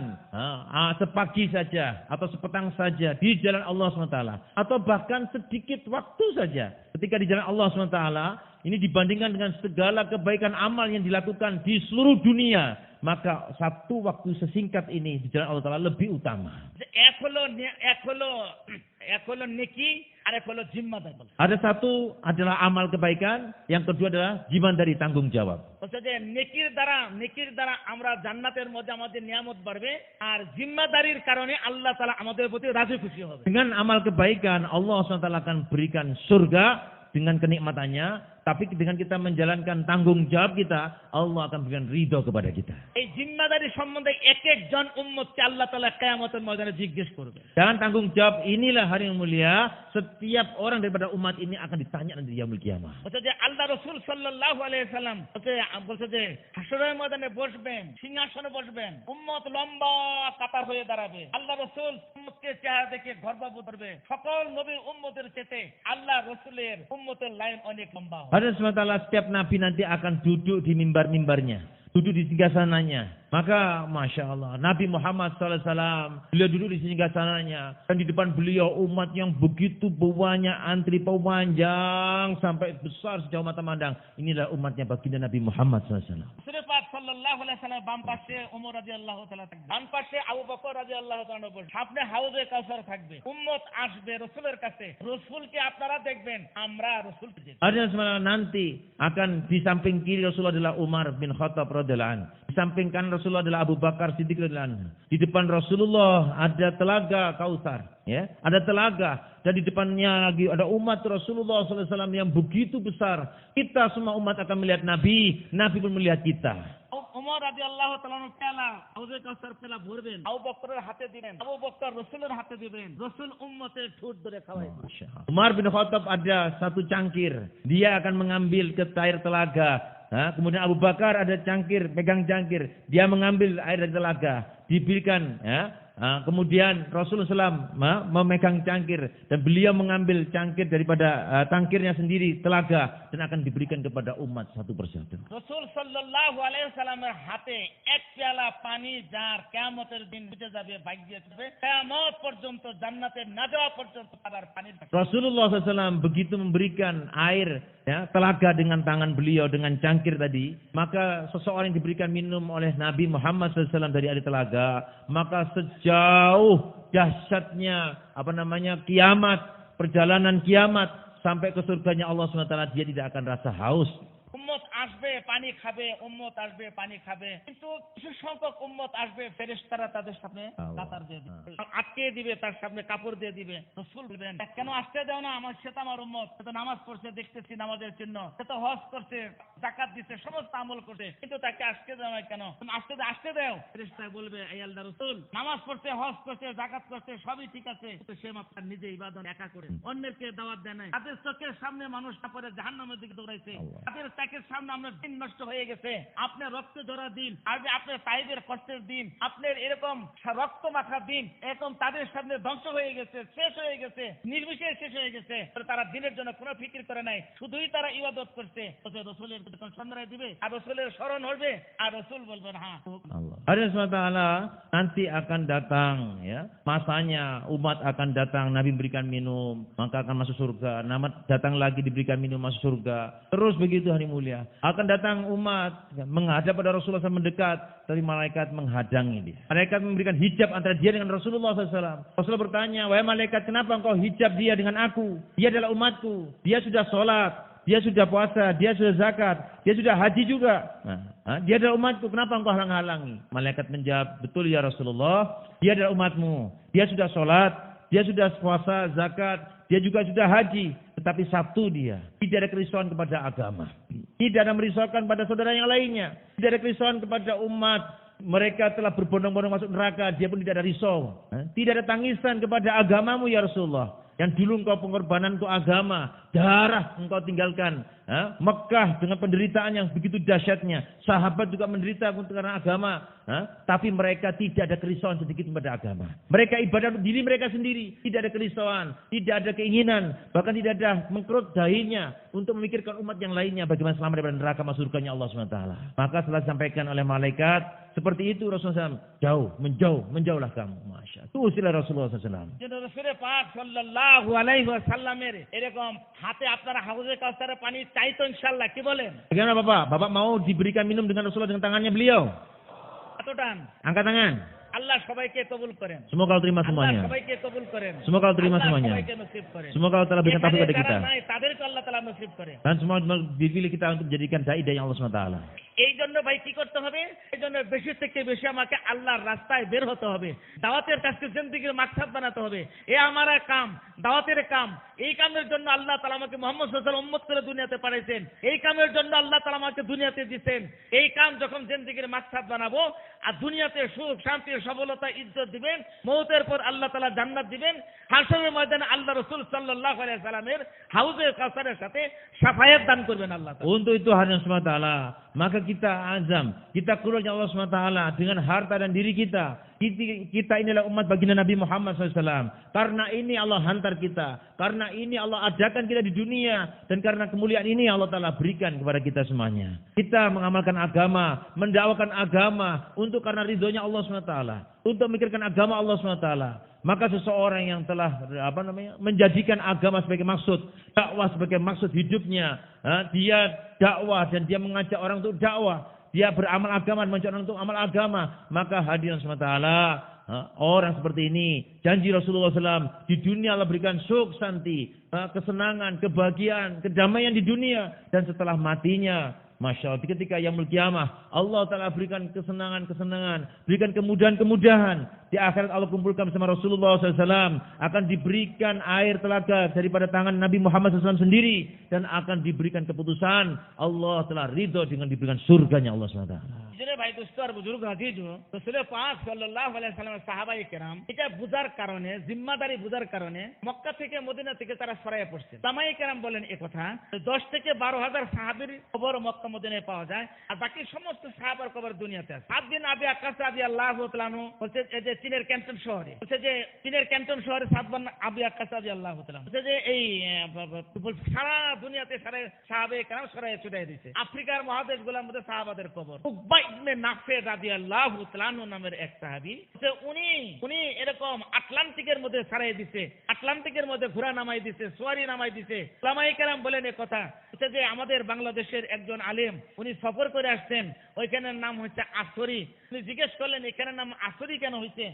sepagi saja atau sepetang saja di jalan Allah SWT atau bahkan sedikit waktu saja ketika di jalan Allah SWT ini dibandingkan dengan segala kebaikan amal yang dilakukan di seluruh dunia, maka satu waktu sesingkat ini di jalan Allah Ta'ala lebih utama. Ada satu adalah amal kebaikan, yang kedua adalah jiman dari tanggung jawab. নেকির দ্বারা আমরা জান্নাতের মধ্যে আমাদের নিয়ামত বাড়বে আর জিম্মাদারির কারণে আল্লাহ তাআলা আমাদের প্রতি রাজি খুশি হবে। Dengan amal kebaikan Allah SWT akan berikan surga dengan kenikmatannya, tapi dengan kita menjalankan tanggung jawab kita, Allah akan berikan ridho kepada kita. এই জিম্মাদারি সম্বন্ধে এক একজন উম্মতকে আল্লাহ তাআলা কিয়ামতের ময়দানে জিজ্ঞেস করবে। Dan tanggung jawab inilah hari yang mulia, setiap orang daripada umat ini akan ditanya nanti di yaumul qiyamah. বলছে যে আল্লাহ রাসূল সাল্লাল্লাহু আলাইহি সাল্লাম বলছে যে হাসরের ময়দানে বসবেন, সিংহাসনে বসবেন, উম্মত লম্বা কাতার হয়ে দাঁড়াবে। আল্লাহ রাসূল উম্মতকে চেহারা দেখে গর্ববোধ করবে। সকল নবীর উম্মতের চেয়ে আল্লাহ রাসূলের উম্মতের লাইন অনেক লম্বা হবে। Allah SWT setiap nabi nanti akan duduk di mimbar-mimbarnya, duduk di singgasananya. Maka Masya Allah, Nabi Muhammad SAW, beliau duduk di singgasananya, dan di depan beliau umat yang begitu banyak, antri panjang sampai besar sejauh mata mandang. Inilah umatnya baginda Nabi Muhammad SAW. সাল্লাল্লাহু আলাইহি সাল্লাম বাম পাশে ওমর রাদিয়াল্লাহু তাআলা থাকবে, ডান পাশে আবু বকর রাদিয়াল্লাহু তাআলা বসবে, সামনে হাউজে কাউসার থাকবে। উম্মত আসবে রাসূলের কাছে, রাসূলকে আপনারা দেখবেন, আমরা রাসূলকে দেখব। Artinya nanti akan di samping kiri Rasulullah adalah Umar bin Khattab radhiyallahu anhu, di samping kanan Rasulullah adalah Abu Bakar Siddiq radhiyallahu anhu. Di depan Rasulullah ada telaga Kausar, ya, ada telaga, dan di depannya lagi ada umat Rasulullah SAW yang begitu besar. Kita semua umat akan melihat Nabi, Nabi pun melihat kita. Omar রাদিয়াল্লাহু তাআলা পেলা হাউজে কাউসার পেলা ভরবেন, আবু বকরের হাতে দিবেন, আবু বকর রাসূলের হাতে দিবেন, রাসূল উম্মতের ঠোঁট ধরে খাওয়াইবেন। Umar bin Khattab ada satu cangkir, dia akan mengambil ke air telaga. Kemudian Abu Bakar ada cangkir, pegang cangkir, dia mengambil air dari telaga, diberikan Kemudian Rasulullah SAW memegang cangkir dan beliau mengambil cangkir daripada tangkirnya sendiri, telaga, dan akan diberikan kepada umat satu persatu. রাসূল সাল্লাল্লাহু আলাইহি ওয়াসাল্লামের হাতে এক পেয়ালা পানি যার কিয়ামতের দিন বুঝে যাবে ভাগ্যে যাবে কিয়ামত পর্যন্ত জান্নাতে না যাওয়া পর্যন্ত তার পানি Rasulullah SAW begitu memberikan air telaga dengan tangan beliau dengan cangkir tadi, maka seseorang yang diberikan minum oleh Nabi Muhammad SAW dari air telaga, maka sejauh dahsyatnya kiamat, perjalanan kiamat sampai ke surganya Allah SWT, dia tidak akan rasa haus. উম্মত আসবে পানি খাবে, উম্মত আসবে পানি খাবে, কিন্তু কিছু সংখ্যক উম্মত আসবে ফেরেশতারা তাদের সামনে কাতার দিয়ে দিবে, আটকে দিবে, তার সামনে কাপড় দিয়ে দিবে। রাসূল বলবেন, কেন আসতে দাও না? সে তো আমার উম্মত, সে তো নামাজ পড়ছে, দেখতেছি নামাজের চিহ্ন, সে তো হজ করছে, যাকাত দিচ্ছে, সমস্ত আমল করছে, কিন্তু তাকে আসতে দাও না কেন? আসতে দাও। ফেরেশতা বলবে, এই আল্লাহর রাসূল, নামাজ পড়ছে, হজ করছে, যাকাত করছে, সবই ঠিক আছে, কিন্তু সে মাত্র নিজে ইবাদত একা করে, অন্যকে দাওয়াত দেয় নাই। তাদের চোখের সামনে মানুষ না পড়ে জাহান্নামের দিকে দৌড়াইছে, তাদের চোখের সামনে আপনার দিন নষ্ট হয়ে গেছে, আপনার রক্ত ঝরা দিন, আপনার তাইদের কষ্টের দিন, আপনার এরকম রক্ত মাখা দিন, এরকম তাদের সামনে ধ্বংস হয়ে গেছে, শেষ হয়ে গেছে, নির্বিশেষে শেষ হয়ে গেছে। তারা দিনের জন্য কোনো ফিকির করে নাই, শুধুই তারা ইবাদত করছে। রসুলের সন্ধ্যায় দিবে আর রসুলের স্মরণ হবে আর রসুল বলবেন হ্যাঁ Allah SWT nanti akan datang, ya, masanya umat akan datang, Nabi berikan minum, maka akan masuk surga. Datang lagi diberikan minum, masuk surga. Terus begitu hari mulia. Akan datang umat menghadap pada Rasulullah SAW, mendekat, tapi malaikat menghadangi dia. Malaikat memberikan hijab antara dia dengan Rasulullah SAW. Rasulullah bertanya, wahai malaikat, kenapa engkau hijab dia dengan aku? Dia adalah umatku. Dia sudah sholat, dia sudah puasa, dia sudah zakat, dia sudah haji juga. Dia adalah umatku, kenapa engkau halang-halangi? Malaikat menjawab, betul ya Rasulullah, dia adalah umatmu. Dia sudah sholat, dia sudah puasa, zakat, dia juga sudah haji. Tetapi satu dia, tidak ada kerisauan kepada agama. Tidak ada merisaukan pada saudara yang lainnya. Tidak ada kerisauan kepada umat. Mereka telah berbondong-bondong masuk neraka, dia pun tidak ada risau. Tidak ada tangisan kepada agamamu ya Rasulullah. Yang dulu engkau pengorbanan untuk agama, darah engkau tinggalkan. Mekah dengan penderitaan yang begitu dahsyatnya. Sahabat juga menderita karena agama. Tapi mereka tidak ada kerisauan sedikit kepada agama. Mereka ibadah untuk diri mereka sendiri. Tidak ada kerisauan, tidak ada keinginan. Bahkan tidak ada mengkerut dahinya untuk memikirkan umat yang lainnya. Bagaimana selamat daripada neraka masuk surganya Allah SWT. Maka setelah disampaikan oleh malaikat, seperti itu Rasulullah SAW. Menjauhlah kamu. Masya Allah. Itu usilah Rasulullah SAW. Rasulullah Pak Sallallahu Alaihi Wasallam এরকম হাতে আপনারা হাউজে কাউসারের পানি চাইতো ইনশাআল্লাহ, কি বলেন? Bagaimana Bapak? Bapak mau diberikan minum dengan Rasulullah dengan tangannya beliau? Atutan. Angkat tangan. আল্লাহ সবাইকে কবুল করেন। Semoga Allah terima semuanya. সবাইকে কবুল করেন। Semoga Allah terima semuanya. সবাইকে নসিব করেন। Semoga Allah telah berikan taufik kepada kita. তাদেরকে আল্লাহ তাআলা নসিব করেন। Dan semua dipilih kita untuk menjadikan dai-dai Allah SWT. এই জন্য ভাই কি করতে হবে? এই জন্য বেশি থেকে বেশি আমাকে আল্লাহর রাস্তায় বের হতে হবে। দাওয়াতের কাজকে জিন্দেগির মাকসাদ বানাতে হবে। এ আমার কাম, দাওয়াতের কাম। এই কামের জন্য আল্লাহ তাআলা আমাকে মুহাম্মদ সাল্লাল্লাহু আলাইহি ওয়াসাল্লাম উম্মত করে দুনিয়াতে পাঠাইছেন। এই কামের জন্য আল্লাহ তাআলা আমাকে দুনিয়াতে দিবেন। এই কাম যখন জিন্দেগির মাকসাদ বানাবো আর দুনিয়াতে সুখ, শান্তি, সফলতা, ইজ্জত দিবেন, মওতের পর আল্লাহ তাআলা জান্নাত দিবেন। হাশরের ময়দানে আল্লাহ রাসূল সাল্লাল্লাহু আলাইহি ওয়াসাল্লামের হাউজে কাউসারের সাথে শাফায়াত দান করবেন আল্লাহ তাআলা। Untuk itu hadirin SWT, maka kita azam, kita keluarnya Allah SWT dengan harta dan diri kita. Kita inilah umat baginda Nabi Muhammad SAW. Karena ini Allah hantar kita. Karena ini Allah adakan kita di dunia. Dan karena kemuliaan ini Allah Ta'ala berikan kepada kita semuanya. Kita mengamalkan agama, mendakwakan agama untuk karena ridhonya Allah SWT. Untuk memikirkan agama Allah SWT. Maka seseorang yang telah menjadikan agama sebagai maksud, dakwah sebagai maksud hidupnya, dia dakwah dan dia mengajak orang untuk dakwah, dia beramal agama, mengajak orang untuk amal agama, maka hadirin SWT, orang seperti ini, janji Rasulullah SAW, di dunia Allah berikan sukh santi, kesenangan, kebahagiaan, kedamaian di dunia, dan setelah matinya, Masya Allah, ketika yaumul qiyamah, Allah Ta'ala berikan kesenangan-kesenangan, berikan kemudahan-kemudahan. Di akhirat Allah kumpulkan bersama Rasulullah SAW, akan diberikan air telaga daripada tangan Nabi Muhammad SAW sendiri, dan akan diberikan keputusan, Allah telah ridho dengan diberikan surganya Allah SWT. Jadi ভাই দোস্ত আর বুজুর্গ হাজির রাসূল পাক সাল্লাল্লাহু আলাইহি ওয়াসাল্লামের সাহাবায়ে কেরাম এটা বুঝার কারণে, জিম্মাদারি বুঝার কারণে মক্কা থেকে মদিনা থেকে তারা সরাইয়া পড়ছে। সাহাবায়ে কেরাম বলেন এই কথা, 10 থেকে 12,000 সাহাবীর খবর মক্কা মদিনায় পাওয়া যায়, আর বাকি সমস্ত সাহাবার কবর দুনিয়াতে আছে। 7 দিন আবি আকাশ রাদিয়াল্লাহু তাআলা আনহু বলছে এই যে চীনের ক্যান্টন শহরে, বলছে যে চীনের ক্যান্টন শহরে 7 বার আবি আকাশ রাদিয়াল্লাহু তাআলা বলছে যে এই সারা দুনিয়াতে সারা সাহাবে কেরাম সরাই ছড়াই দিয়েছে। আফ্রিকার মহাদেশগুলোর মধ্যে সাহাবাদের কবর। উকবা ইবনে নাফে রাদিয়াল্লাহু তাআলা আনহু নামের এক সাহাবী, উনি এরকম আটলান্টিকের মধ্যে ছড়াই দিয়েছে, আটলান্টিকের মধ্যে ঘোড়া নামাই দিয়েছে, সোয়ারি নামাই দিয়েছে। উলামায়ে কেরাম বলেন এই কথা যে আমাদের বাংলাদেশের একজন আলেম উনি সফর করে আসছেন, ওইখানের নাম হচ্ছে আসরি। উনি জিজ্ঞেস করলেন এখানের নাম আসরি কেন হয়েছে?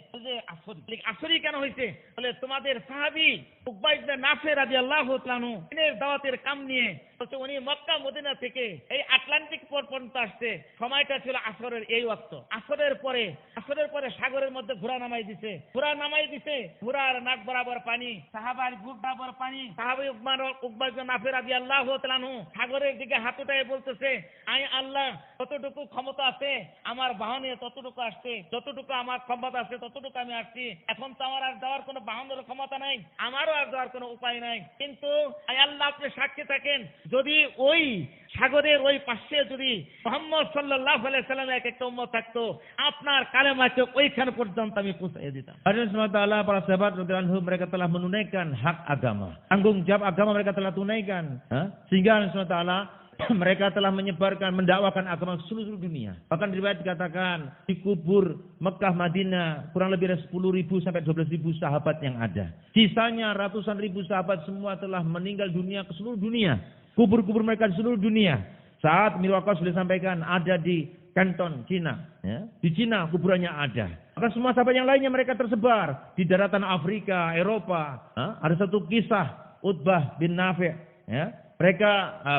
আসরি কেন হয়েছে? বলে তোমাদের সাহাবী উকবা ইবনে নাফে রাদিয়াল্লাহু তাআলা আনহু দিনের দাওয়াতের কাম নিয়ে বলছে উনি মক্কা মদিনা থেকে এই আটলান্টিক পর্যন্ত আসছে, সময়টা ছিল আসরের এই ওয়াক্ত। আসরের পরে সাগরের মধ্যে ঘোড়া নামাই দিছে, ঘোড়ার নাক বরাবর পানি, সাহাবার বুক বরাবর পানি। সাহাবী উকবা ইবনে নাফে রাদিয়াল্লাহু তাআলা আনহু সাগরের দিকে হাত উঠায় বলতেছে, আই আল্লাহ, যতটুকু ক্ষমতা আছে আমার বাহনে ততটুকু আসছে, যতটুকু আমার ক্ষমতা আছে ততটুকু আমি আসছি। এখন তো আমার আর যাওয়ার কোনো বাহনের ক্ষমতা নাই, আমারও আর যাওয়ার কোনো উপায় নাই। কিন্তু আই আল্লাহ, আপনি সাক্ষী থাকেন, যদি ওই সাগরের ওই পাশে যদি মুহাম্মদ সাল্লাল্লাহু আলাইহি সাল্লামের এক একটা উম্মত থাকতো, আপনার কালেমাকে ওইখান পর্যন্ত আমি পৌঁছে দিতাম। Allah SWT, para sahabat radhiyallahu anhum, mereka telah menunaikan hak agama, tanggung jawab agama mereka telah tunaikan, sehingga Allah SWT mereka telah menyebarkan, mendakwakan agama ke seluruh dunia. Bahkan riwayat dikatakan di kubur Mekah Madinah kurang lebih dari 10.000 sampai 12.000 sahabat yang ada. Sisanya ratusan ribu sahabat semua telah meninggal dunia ke seluruh dunia. Kubur-kubur mereka di seluruh dunia. Saat Mirwakas sudah sampaikan ada di Canton, Cina. Ya. Di Cina kuburannya ada. Maka semua sahabat yang lainnya mereka tersebar di daratan Afrika, Eropa. Ada satu kisah Utbah bin Nafi'. Ya.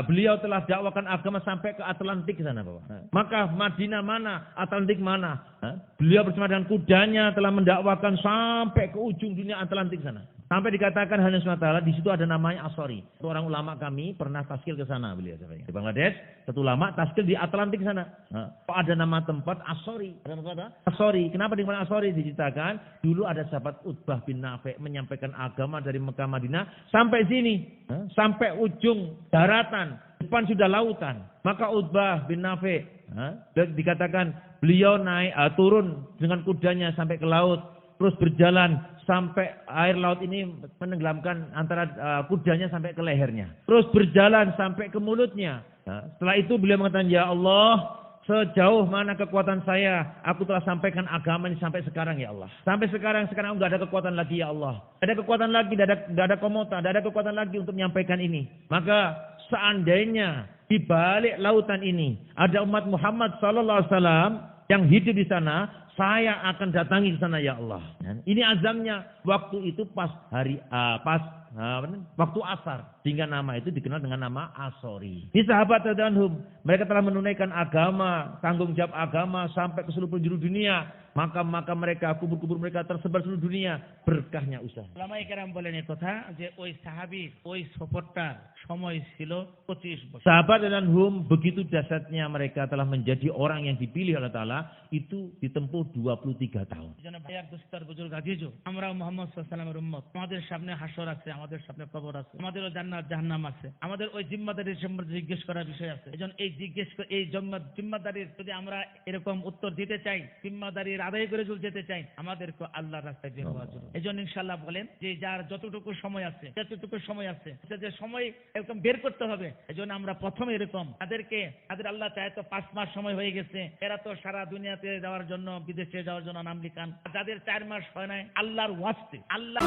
Beliau telah dakwakan agama sampai ke Atlantik sana, Bapak. Maka Madinah mana, Atlantik mana? Beliau bersama dengan kudanya telah mendakwakan sampai ke ujung dunia Atlantik sana. Sampai dikatakan Allah SWT di situ ada namanya Asori. Satu orang ulama kami pernah taskil ke sana, beliau di Bangladesh. Satu ulama taskil di Atlantik sana. Ada nama tempat Asori. Asori. Kenapa dimana Asori? Diceritakan dulu ada sahabat Utbah bin Nafi' menyampaikan agama dari Mekah Madinah sampai sini, sampai ujung daratan. Depan sudah lautan. Maka Utbah bin Nafi' dikatakan beliau naik turun dengan kudanya sampai ke laut, terus berjalan sampai air laut ini menenggelamkan antara kudanya sampai ke lehernya. Terus berjalan sampai ke mulutnya. Setelah itu beliau mengatakan, ya Allah, sejauh mana kekuatan saya, aku telah sampaikan agama ini sampai sekarang ya Allah. Sampai sekarang enggak ada kekuatan lagi ya Allah. Ada kekuatan lagi, enggak ada komota, enggak ada kekuatan lagi untuk menyampaikan ini. Maka seandainya di balik lautan ini ada umat Muhammad sallallahu alaihi wasallam yang hidup di sana, saya akan datangi ke sana ya Allah. Ini azamnya. Waktu itu pas waktu asar, sehingga nama itu dikenal dengan nama Asori. Ini sahabat radhiyallahu, mereka telah menunaikan agama, tanggung jawab agama sampai ke seluruh penjuru dunia. Makam-makam mereka, kubur-kubur mereka tersebar seluruh dunia, berkahnya usaha. উলামায়ে কেরাম বলেন এই কথা যে ওই সাহাবী ওই সফরটা সময় ছিল 25 বছর। Sahabat radhiyallahu begitu dahsyatnya mereka telah menjadi orang yang dipilih oleh Ta'ala itu ditempuh 23 tahun. জনাব ভাইয়ার দোস্তার বুজুর্গ আজিজু, আমরা মুহাম্মদ সাল্লাল্লাহু আলাইহি ওয়াসাল্লামের উম্মত। আমাদের সামনে হাসর আছে, আমাদের সামনে কবর আছে, আমাদেরও জান্নাত জাহান্নাম আছে, আমাদের ওই জিম্মাদারির সম্পর্কে জিজ্ঞেস করার বিষয় আছে। এজন্য এই জিম্মাদারির যদি আমরা এরকম উত্তর দিতে চাই, জিম্মাদারির আদায় করে যেতে চাই, আমাদেরকে আল্লাহর রাস্তায় বের হওয়া জরুরি। এজন্য ইনশাআল্লাহ বলেন যে যার যতটুকু সময় আছে যে সময় এরকম বের করতে হবে। এজন্য আমরা প্রথমে এরকম তাদের আল্লাহ চায় তো 5 মাস সময় হয়ে গেছে, এরা তো সারা দুনিয়াতে যাওয়ার জন্য, বিদেশে যাওয়ার জন্য নাম লিখান। যাদের 4 মাস হয় নাই, আল্লাহর ওয়াস্তে, আল্লাহ